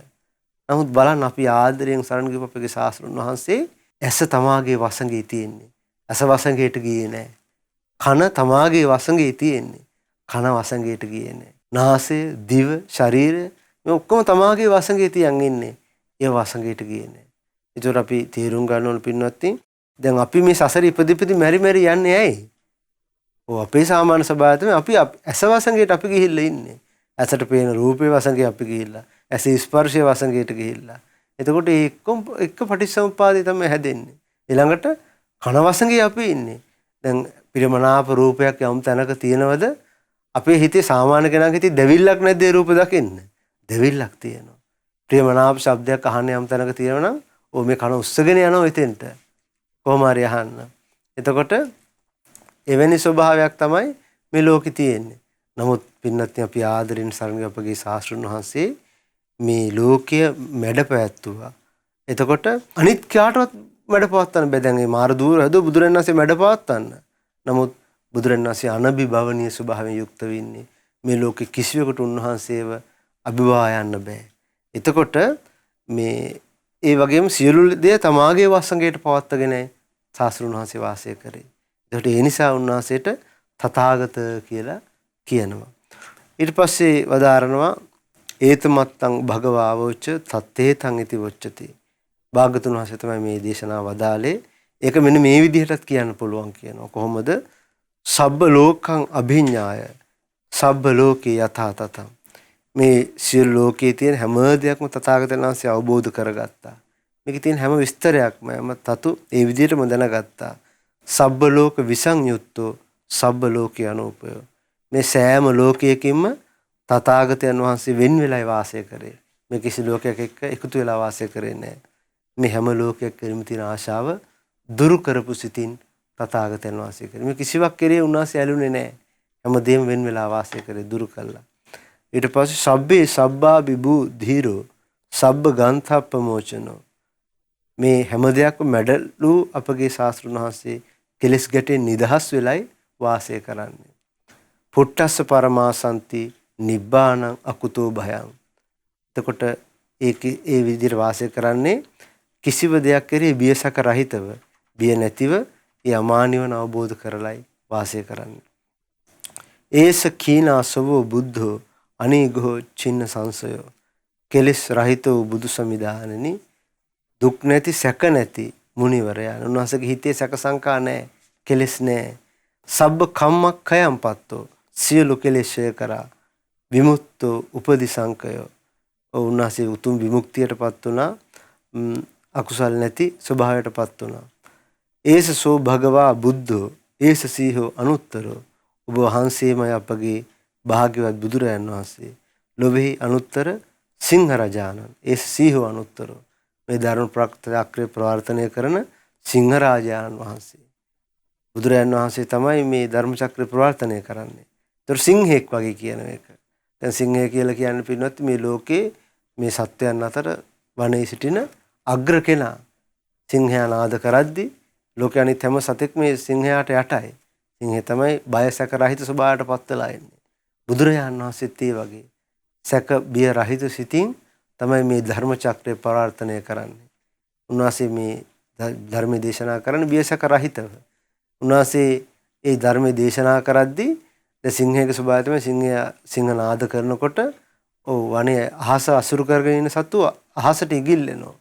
S1: නමුත් බලන්න අපි ආදරයෙන් සරණ ගිහපු අපගේ ශාස්ත්‍රඥ වහන්සේ ඇස තමාගේ වසඟේ තියෙන්නේ. ඇස වසඟයට ගියේ නෑ. කන තමාගේ වසඟේ තියෙන්නේ. කන වසඟයට ගියේ නෑ. නාසය, දිව, ශරීරය මේ ඔක්කොම තමාගේ වසඟේ තියන් ඉන්නේ. ඒ වසඟයට ගියේ නෑ. ඒතර අපි තීරුම් ගන්න ඕන පින්වත්නි, දැන් අපි මේ සසර ඉපදිපදි මෙරි යන්නේ ඇයි? අපේ සාමාන්‍ය ස්වභාවය තමයි අපි ඇස වසඟයට අපි ගිහිල්ලා ඉන්නේ. ඇසට පේන රූපේ වසඟේ අපි ගිහිල්ලා, ඇස ස්පර්ශයේ වසඟයට ගිහිල්ලා. එතකොට ඒ එක්ක පටිච්චසමුප්පාදේ තමයි හැදෙන්නේ. ඊළඟට කන වසඟේ අපි ඉන්නේ. දැන් පිරමනාප රූපයක් යම් තැනක තියෙනවද? අපේ හිතේ සාමාන්‍ය කෙනාගේ හිතේ දෙවිල්ලක් නැද්ද ඒ රූප දකින්න? දෙවිල්ලක් තියෙනවා. ප්‍රියමනාප ශබ්දයක් අහන්න යම් තැනක තියෙනවා නම් මේ කන උස්සගෙන යනවා එතෙන්ට. කොහොම හරි අහන්න. එතකොට එවැනි ස්වභාවයක් තමයි මේ ලෝකේ තියෙන්නේ. නමුත් පින්නත්නි අපි ආදරෙන් සරණ අපගේ ශාස්ත්‍රඥ වහන්සේ මේ ලෝකය මැඩ පැවැත්තුවා. එතකොට අනිත් කාටවත් මැඩ පවත්වන්න බෑ. දැන් මේ මාර දූර හදෝ බුදුරණන් වහන්සේ මැඩ පවත්වන්න. නමුත් බුදුරණන් වහන්සේ අනබිභවනීය ස්වභාවයෙන් යුක්ත වෙන්නේ. මේ ලෝකෙ කිසිවෙකුට උන්වහන්සේව අභිභවා යන්න බෑ. එතකොට මේ ඒ වගේම සියලු දේ තමාගේ වසඟයට පවත්වාගෙන ශාස්ත්‍රඥ වහන්සේ වාසය කරේ. ඒකට ඒ නිසා උන්වහන්සේට තථාගත කියලා කියනවා. ඊට පස්සේ වදාරනවා ඒතමත්තං භගවාවෝච තත්තේතං ඉති වොච්චති. භාගතුන් වහන්සේ තමයි මේ දේශනාව වදාලේ. ඒක මෙන්න මේ විදිහටත් කියන්න පුළුවන් කියනවා. කොහොමද? සබ්බ ලෝකං අභිඤ්ඤාය සබ්බ ලෝකේ යථා තතං. මේ සියලු ලෝකයේ තියෙන හැම දෙයක්ම තථාගතයන් වහන්සේ අවබෝධ කරගත්තා. මේකේ තියෙන හැම විස්තරයක්ම හැම තතු ඒ විදිහටම දැනගත්තා. සබ්බ ලෝක විසංයුත්තෝ සබ්බ ලෝකේ අනූපය. මේ සෑම ලෝකයකින්ම තථාගතයන් වහන්සේ වෙන් වෙලා වාසය කරේ. මේ කිසි ලෝකයක එක්ක එකතු වෙලා වාසය කරේ නැහැ. මේ හැම ලෝකයක් කෙරෙහිම තියෙන ආශාව දුරු කරපු සිතින් තථාගතයන් වහන්සේ කරේ. මේ කිසිවක් කෙරේ උන්වහන්සේ ඇලුනේ නැහැ. හැමදේම වෙන් වෙලා වාසය කරේ දුරු කළා. ඊට පස්සේ සබ්බේ සබ්බා විභූ ධීරෝ සබ්බ ගන්ථප්පමෝචනෝ. මේ හැම දෙයක්ම මැඩලු අපගේ ශාස්ත්‍රඥ වහන්සේ කෙලස් ගැටෙන් නිදහස් වෙලයි වාසය කරන්නේ. පුට්ටස්ස පරමාසන්ති නිබ්බාණං අකුතෝ භයං. එතකොට ඒ විදිහට වාසය කරන්නේ කිසිව දෙයක් කෙරෙහි බියසක රහිතව, බිය නැතිව ඒ අමා නිවන අවබෝධ කරලයි වාසය කරන්නේ. ඒස කීනාසවෝ බුද්ධෝ අනීගෝ චින්න සංසයෝ. කෙලස් රහිත වූ බුදු සමිදානනි දුක් නැති සැක නැති මුනිවරයා. උන්වහන්සේගේ හිතේ සැක සංකා නැහැ, කෙලස් නැහැ. සබ්බ කම්මක්ඛයම් පත්තෝ සියලු කෙලෙස් ඡය කරා විමුක්තෝ උපදිසංකයෝ. උන්වහන්සේ උතුම් විමුක්තියටපත් වුණා. අකුසල් නැති ස්වභාවයටපත් වුණා. ඒස සෝ භගවා බුද්ධෝ ඒස සීහෝ අනුත්තරෝ. ඔබ වහන්සේමයි අපගේ භාග්‍යවත් බුදුරයන් වහන්සේ. ලොවෙහි අනුත්තර සිංහ රජාණන්. ඒස සීහෝ අනුත්තරෝ. මේ ධර්ම චක්‍රය ප්‍රවර්තනය කරන සිංහ රාජාණන් වහන්සේ. බුදුරයන් වහන්සේ තමයි මේ ධර්ම චක්‍රය ප්‍රවර්තනය කරන්නේ. ඒතර සිංහෙක් වගේ කියන එක. දැන් සිංහය කියලා කියන්නේ පින්වත් මේ ලෝකේ මේ සත්වයන් අතර වනයේ සිටින අග්‍ර කෙනා. සිංහයා නාද කරද්දී ලෝකේ අනිත් හැම සතෙක් මේ සිංහයාට යටයි. සිංහය තමයි බය සැක රහිත ස්වභාවයටපත් වෙලා ඉන්නේ. බුදුරජාණන් වහන්සේත් ඒ වගේ සැක බිය රහිත සිතින් තමයි මේ ධර්ම චක්‍රය ප්‍රවර්තනය කරන්නේ. උන්වහන්සේ මේ ධර්ම දේශනා කරන බිය සැක රහිතව. උන්වහන්සේ ඒ ධර්ම දේශනා කරද්දී ද සිංහයේ ස්වභාවය තමයි සිංහ නාද කරනකොට වනේ අහස අසුරු කරගෙන ඉන්න සත්තු අහසට ඉගිල්ලෙනවා.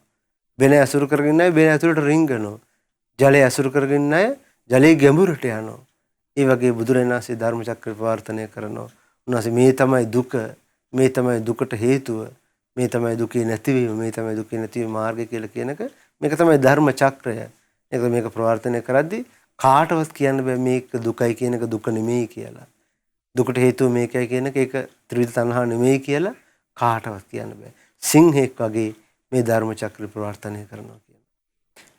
S1: බෙන අසුරු කරගෙන ඉන්න අය බෙන ඇතුළට රිංගනවා. ජලය අසුරු කරගෙන ඉන්න අය ජලයේ ගැඹුරට යනවා. ඒ වගේ බුදුරජාණන් වහන්සේ ධර්ම චක්‍ර ප්‍රවර්තනය කරනවා. උන්වහන්සේ මේ තමයි දුක, මේ තමයි දුකට හේතුව, මේ තමයි දුකේ නැතිවීම, මේ තමයි දුකේ නැතිවීම මාර්ගය කියලා කියනක මේක තමයි ධර්ම චක්‍රය. මේක ප්‍රවර්තනය කරද්දී කාටවත් කියන්න බෑ මේක දුකයි කියන එක දුක නෙමෙයි කියලා. දුකට හේතුව මේකයි කියන එක ඒක ත්‍රිවිධ තණ්හා නෙමෙයි කියලා කාටවත් කියන්න බෑ. සිංහෙක් වගේ මේ ධර්ම චක්‍ර ප්‍රවර්තනය කරනවා කියන.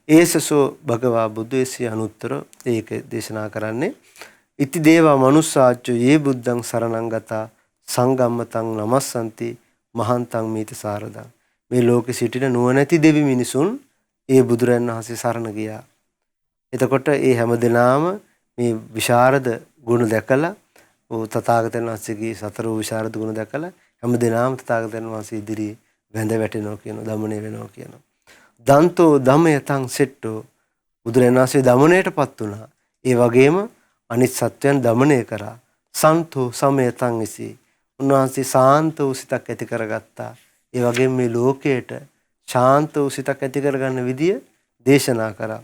S1: ඒසසෝ භගවා බුද්දේසී අනුත්තර ඒක දේශනා කරන්නේ ඉති දේවා මනුස්සාච්චෝ යේ බුද්ධං සරණං ගතා සංගම්මතං නමස්සන්ති මහන්තං මීත සාරදං. මේ ලෝකෙ සිටින නුවණැති දෙවි මිනිසුන් ඒ බුදුරන් වහන්සේ සරණ ගියා. එතකොට ඒ හැම දිනාම මේ විශාරද ගුණ දැකලා තථාගතයන් වහන්සේගේ සතර වූ විශාරද ගුණ දැකලා හැම දිනාම තථාගතයන් වහන්සේ ඉදිරියේ වැඳ වැටෙනවා කියනවා, දමණය වෙනවා කියනවා. දන්තෝ දමයතං සෙට්ටෝ බුදුරන් වහන්සේ දමණයටපත් වුණා. ඒ වගේම අනිත් සත්වයන් දමණය කරා. සන්තෝ සමයතං ඉසි උන්වහන්සේ සාන්ත වූ සිතක් ඇති කරගත්තා. ඒ වගේම මේ ලෝකයට ශාන්ත වූ සිතක් ඇති කරගන්න විදිය දේශනා කරා.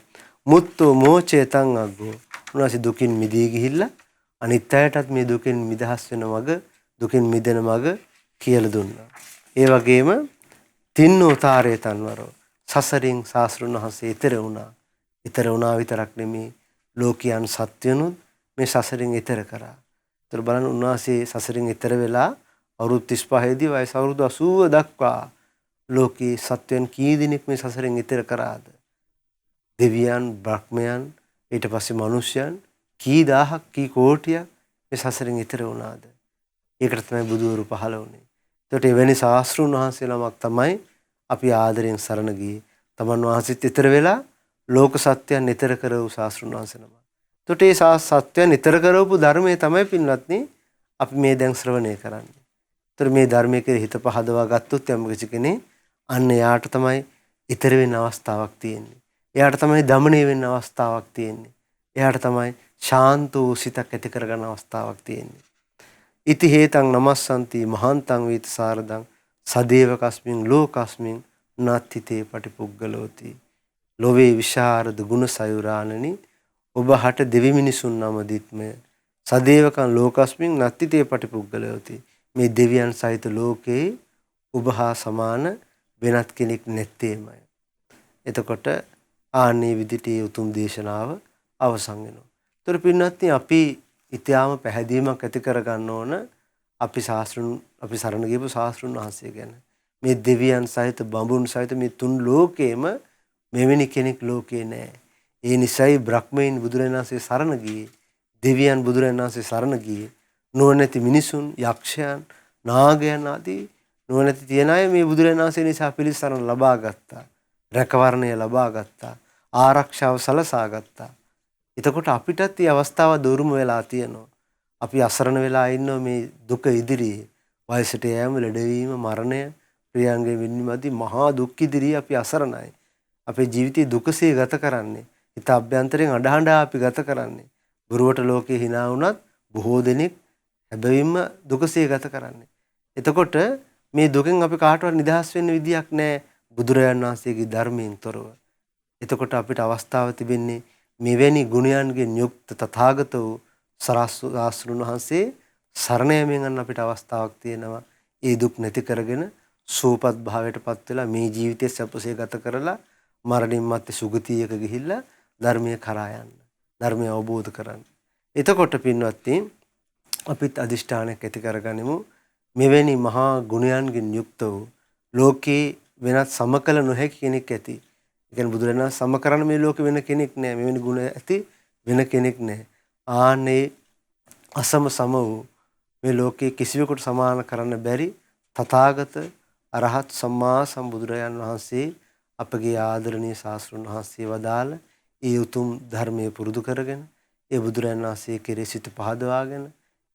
S1: මුත්තෝ මෝචේතං අග්ගෝ උන්වහන්සේ දුකින් මිදී ගිහිල්ලා අනිත් අයටත් මේ දුකින් මිදහස් වෙන මඟ, දුකින් මිදෙන මඟ කියලා දුන්නා. ඒ වගේම තින්නෝ තාරේ තන්වරෝ සසරින් ශාස්ත්‍රඥ වහන්සේ ඊතර වුණා. ඊතර වුණා විතරක් නෙමේ ලෝකියන් සත්‍යනුත් මේ සසරින් ඊතර කරා. ඒතර බලන්න උන්වහන්සේ සසරින් ඊතර වෙලා අවුරුදු 35 දී වයස අවුරුදු 80 දක්වා ලෝකී සත්‍යයන් කී දිනක් මේ සසරින් ඊතර කරාද? දෙවියන්, බ්‍රහ්මයන්, ඊට පස්සේ මිනිස්යන් කී දහහක් කී කෝටියක් මේ සසරෙන් ඈතර වුණාද? ඒකට තමයි බුදුවරු පහළ වුණේ. ඒකට එවැනි ශාස්ත්‍රුන් වහන්සේ ළමක් තමයි අපි ආදරෙන් සරණ ගියේ. තමන් වහන්සේත් ඈතර වෙලා ලෝක සත්‍යයන් ඈතර කරවූ ශාස්ත්‍රුන් වහන්සේ නමක්. ඒකට මේ සත්‍යයන් ඈතර කරවපු ධර්මයේ තමයි පින්වත්නි අපි මේ දැන් ශ්‍රවණය කරන්නේ. ඒතර මේ ධර්මයේ කෙරෙහි හිත පහදවා ගත්තොත් යම් කිසි කෙනෙක් අන්න එයාට තමයි ඈතර වෙන්න අවස්ථාවක් තියෙන්නේ. එයාට තමයි দমনය වෙන්න අවස්ථාවක් තියෙන්නේ. එයාට තමයි ශාන්ත වූ සිතක් ඇති කරගන්න අවස්ථාවක් තියෙන්නේ. ඉති හේතං නමස්සන්ති මහන්තං වේත සාරදං සදේවකස්මින් ලෝකස්මින් නත්තිතේ පටිපුග්ගලෝති. ලෝවේ විශාරද ගුණ සයුරාණනි ඔබ හට දෙවි මිනිසුන් නමදිත්මය. සදේවකං ලෝකස්මින් නත්තිතේ පටිපුග්ගලෝති. මේ දෙවියන් සහිත ලෝකේ ඔබ හා සමාන වෙනත් කෙනෙක් නැත්තේමය. එතකොට ආන්නේ විදිහට උතුම් දේශනාව අවසන් වෙනවා. ඒතර පින්වත්නි අපි ඊටාම පැහැදීමක් ඇති කරගන්න ඕන අපි සරණ ගියපු ශාස්ත්‍රුන් වහන්සේ ගැන. මේ දෙවියන් සහිත බඹුන් සහිත මේ තුන් ලෝකේම මෙවැනි කෙනෙක් ලෝකේ නැහැ. ඒ නිසයි බ්‍රහ්මයන් බුදුරජාණන් වහන්සේ සරණ ගියේ. දෙවියන් බුදුරජාණන් වහන්සේ සරණ ගියේ. නුවණැති මිනිසුන්, යක්ෂයන්, නාගයන් ආදී නුවණැති තියන අය මේ බුදුරජාණන් වහන්සේ නිසා පිළිසරණ ලබා ගත්තා. රැකවරණය ලබා ගත්තා. ආරක්ෂාව සලසා ගත්තා. එතකොට අපිටත් මේ අවස්ථාව දුරුම වෙලා තියෙනවා. අපි අසරණ වෙලා ඉන්නවා මේ දුක ඉදිරියේ. වයසට යෑම, ලෙඩවීම, මරණය, ප්‍රියංගේ වින්නමදී මහා දුක් ඉදිරියේ අපි අසරණයි. අපේ ජීවිතේ දුකසේ ගත කරන්නේ. හිත අභ්‍යන්තරයෙන් අඬහඬා අපි ගත කරන්නේ. බොරුවට ලෝකේ hina වුණත් බොහෝ දෙනෙක් හැබැයිම දුකසේ ගත කරන්නේ. එතකොට මේ දුකෙන් අපි කාටවත් නිදහස් වෙන්න විදියක් නැහැ බුදුරජාණන් වහන්සේගේ ධර්මයෙන් තොරව. එතකොට අපිට අවස්ථාව තිබෙන්නේ මෙවැනි ගුණයන්ගෙන් යුක්ත තථාගත වූ ශාස්ත්‍රඥ වහන්සේ සරණ යමින් අපිට අවස්ථාවක් තියෙනවා. ඒ දුක් නැති කරගෙන සූපත් භාවයටපත් වෙලා මේ ජීවිතය සැපසේ ගත කරලා මරණින් මත්තේ සුගතියක ගිහිල්ලා ධර්මයේ කරා යන්න. ධර්මය අවබෝධ කරගන්න. එතකොට පින්වත්නි අපිත් අදිෂ්ඨානයක් ඇති කරගනිමු. මෙවැනි මහා ගුණයන්ගෙන් යුක්ත වූ ලෝකේ වෙනත් සමකල නොහැකි කෙනෙක් ඇති. ඒ කියන්නේ බුදුරණන් සම කරන මේ ලෝකෙ වෙන කෙනෙක් නැහැ. මෙවැනි ගුණ ඇති වෙන කෙනෙක් නැහැ. ආනේ අසම සම වූ මේ ලෝකේ කිසිවෙකුට සමාන කරන්න බැරි තථාගත අරහත් සම්මා සම්බුදුරජාන් වහන්සේ අපගේ ආදරණීය ශාස්ත්‍රඥ වහන්සේ වදාළ ඒ උතුම් ධර්මයේ පුරුදු කරගෙන ඒ බුදුරජාන් වහන්සේ කෙරෙහි සිත පහදවාගෙන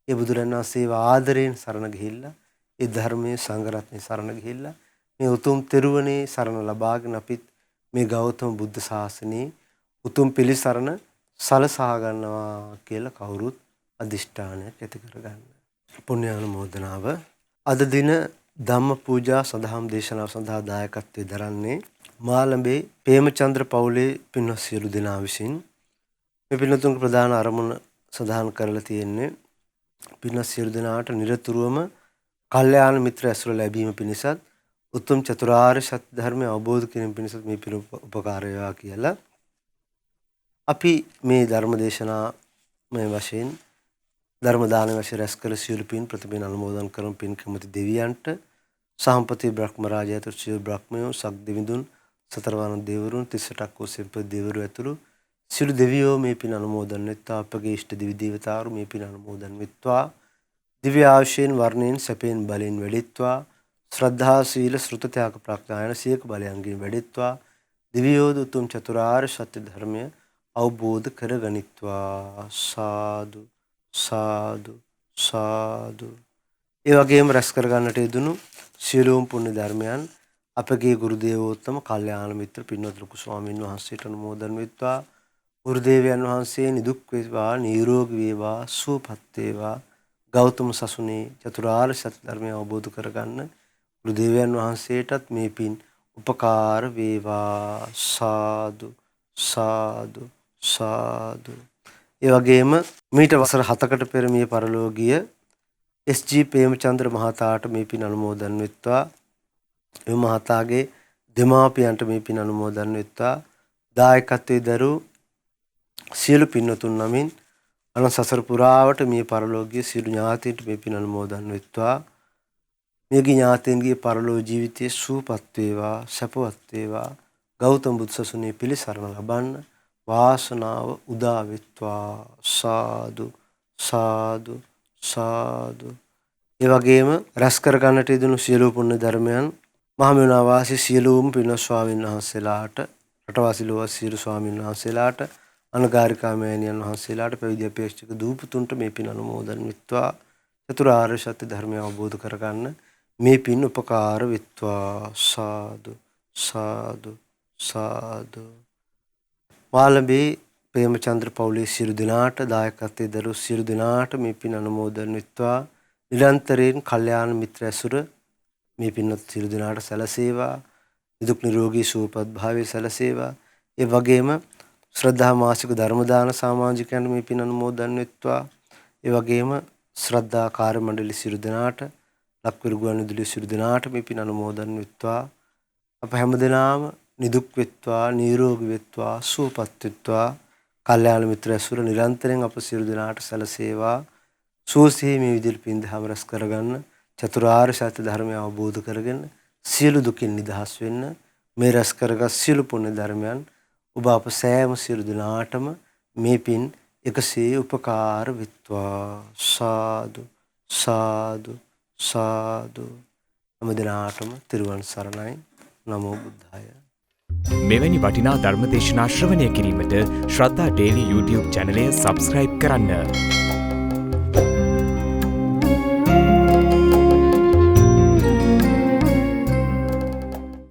S1: ඒ බුදුරජාන් වහන්සේව ආදරයෙන් සරණ ගිහිල්ලා ඒ ධර්මයේ සංඝ රත්නයේ සරණ ගිහිල්ලා මේ උතුම් තෙරුවනේ සරණ ලබාගෙන අපිත් මේ ගෞතම බුද්ධ ශාසනයේ උතුම් පිළිසරණ සලසා ගන්නවා කියලා කවුරුත් අදිෂ්ඨානයක් ඇති කරගන්න. පුණ්‍යානුමෝදනාව. අද දින ධම්ම පූජා සදහම් දේශනාව සඳහා දායකත්වයේ දරන්නේ මාළඹේ ප්‍රේමචන්ද්‍ර පවුලේ පින්වත් සියලු දෙනා විසින්. මේ පින්වතුන්ගේ ප්‍රධාන අරමුණ සඳහන් කරලා තියෙන්නේ පින්වත් සියලු දෙනාට නිරතුරුවම කල්යාණ මිත්‍ර ඇසුර ලැබීම පිණිසත් උතුම් චතුරාර්ය සත්‍ය ධර්මය අවබෝධ කිරීම පිණිසත් මේ පින උපකාර වේවා කියලා අපි මේ ධර්ම දේශනාමය වශයෙන් ධර්ම දාන වශයෙන් රැස් කළ සියලු පින් ප්‍රතිපින් අනුමෝදන් කරමු. පින් කැමති දෙවියන්ට සහම්පති බ්‍රහ්ම රාජය ඇතුළු සියලු බ්‍රහ්මයෝ සක් දෙවිඳුන් සතරවරන් දෙවිවරුන් 38ක් වූ සෙම්පති දෙවිවරු ඇතුළු සියලු දෙවියෝ මේ පින් අනුමෝදන් වෙත්වා. අපගේ ඉෂ්ට දෙවි දේවතාවරු මේ පින් අනුමෝදන් වෙත්වා. දිව්‍ය ආශයෙන් වර්ණයෙන් සැපයෙන් බලෙන් වැඩිත්වා. ශ්‍රද්ධා සීල ශ්‍රුත ත්‍යාග ප්‍රඥායන සියක බලයන්ගෙන් වැඩිත්වා. දිව්‍යෝද උතුම් චතුරාර්ය සත්‍ය ධර්මය අවබෝධ කරගනිත්වා. සාදු සාදු සාදු. ඒ වගේම රැස් කරගන්නට යෙදුණු සියලුම පුණ්‍ය ධර්මයන් අපගේ ගුරු දේවෝත්තම කල්යාණ මිත්‍ර පින්වත් ලොකු ස්වාමීන් වහන්සේට අනුමෝදන් වෙත්වා. ගුරු දේවයන් වහන්සේ නිදුක් වේවා, නිරෝගී වේවා, සුවපත් වේවා. ගෞතම සසුනේ චතුරාර්ය සත්‍ය ධර්මය අවබෝධ කරගන්න ගුරු දේවයන් වහන්සේටත් මේ පින් උපකාර වේවා. සාදු සාදු සාදු. ඒ වගේම මීට වසර 7කට පෙර මේ පරලෝකීය එස්.ජී. ප්‍රේමචන්ද්‍ර මහතාට මේ පින් අනුමෝදන් වෙත්වා. ඒ මහතාගේ දෙමාපියන්ට මේ පින් අනුමෝදන් වෙත්වා. දායකත්වයේ දරූ සියලු පින්වතුන් නමින් අනන්ත සසර පුරාවට මේ පරලෝකීය සියලු ඥාතීන්ට මේ පින් අනුමෝදන් වෙත්වා. මේගේ ඥාතීන්ගේ පරලෝ ජීවිතයේ සුවපත් වේවා, සැපවත් වේවා. ගෞතම බුදු සසුනේ පිළිසරණ ලබන්න වාසනාව උදා වෙත්වා. සාදු සාදු සාදු. ඒ වගේම රැස් කර ගන්නට යෙදුණු සියලු පුණ්‍ය ධර්මයන් මහමෙවුනා වාසී සියලුම පින්වත් ස්වාමීන් වහන්සේලාට, රටවාසී ලෝවාසී සියලු ස්වාමීන් වහන්සේලාට, අනගාരികා මෑණියන් වහන්සේලාට, පැවිදි අපේක්ෂක දූපතුන්ට මේ පින් අනුමෝදන් වෙත්වා. චතුරාර්ය සත්‍ය ධර්මය අවබෝධ කරගන්න මේ පින් උපකාර වෙත්වා. සාදු සාදු සාදු. මාළඹේ ප්‍රේමචන්ද්‍ර පවුලේ සියලු දෙනාට, දායකත්වයේ දරු සියලු දෙනාට මේ පින් අනුමෝදන් වෙත්වා. නිරන්තරයෙන් කල්යාණ මිත්‍ර ඇසුර මේ පින්වත් සියලු දෙනාට සැලසේවා. නිදුක් නිරෝගී සුවපත් භාවයේ සැලසේවා. ඒ වගේම ශ්‍රද්ධා මාසික ධර්ම දාන සමාජිකයන්ට මේ පින් අනුමෝදන් වෙත්වා. ඒ වගේම ශ්‍රද්ධා කාර්ය මණ්ඩල සියලු දෙනාට, ලක්විරු ගුවන්විදුලි සියලු දෙනාට මේ පින් අනුමෝදන් වෙත්වා. අප හැමදෙනාම නිදුක් වෙත්වා, නිරෝගී වෙත්වා, සුවපත් වෙත්වා. කල්යාණ මිත්‍ර ඇසුර නිරන්තරයෙන් අප සියලු දෙනාට සැලසේවා. සුවසේ මේ විදිහට පින් දහම රැස් කරගන්න, චතුරාර්ය සත්‍ය ධර්මය අවබෝධ කරගෙන සියලු දුකින් නිදහස් වෙන්න මේ රැස් කරගත් සියලු පුණ්‍ය ධර්මයන් ඔබ අප සෑම සියලු දෙනාටම මේ පින් එකසේ උපකාර වෙත්වා. සාදු සාදු සාදු. හැම දිනාටම තිරුවන් සරණයි. නමෝ බුද්ධාය.
S2: මෙවැනි වටිනා ධර්ම දේශනා ශ්‍රවණය කිරීමට ශ්‍රද්ධා ඩේලි YouTube චැනලය සබ්ස්ක්‍රයිබ් කරන්න.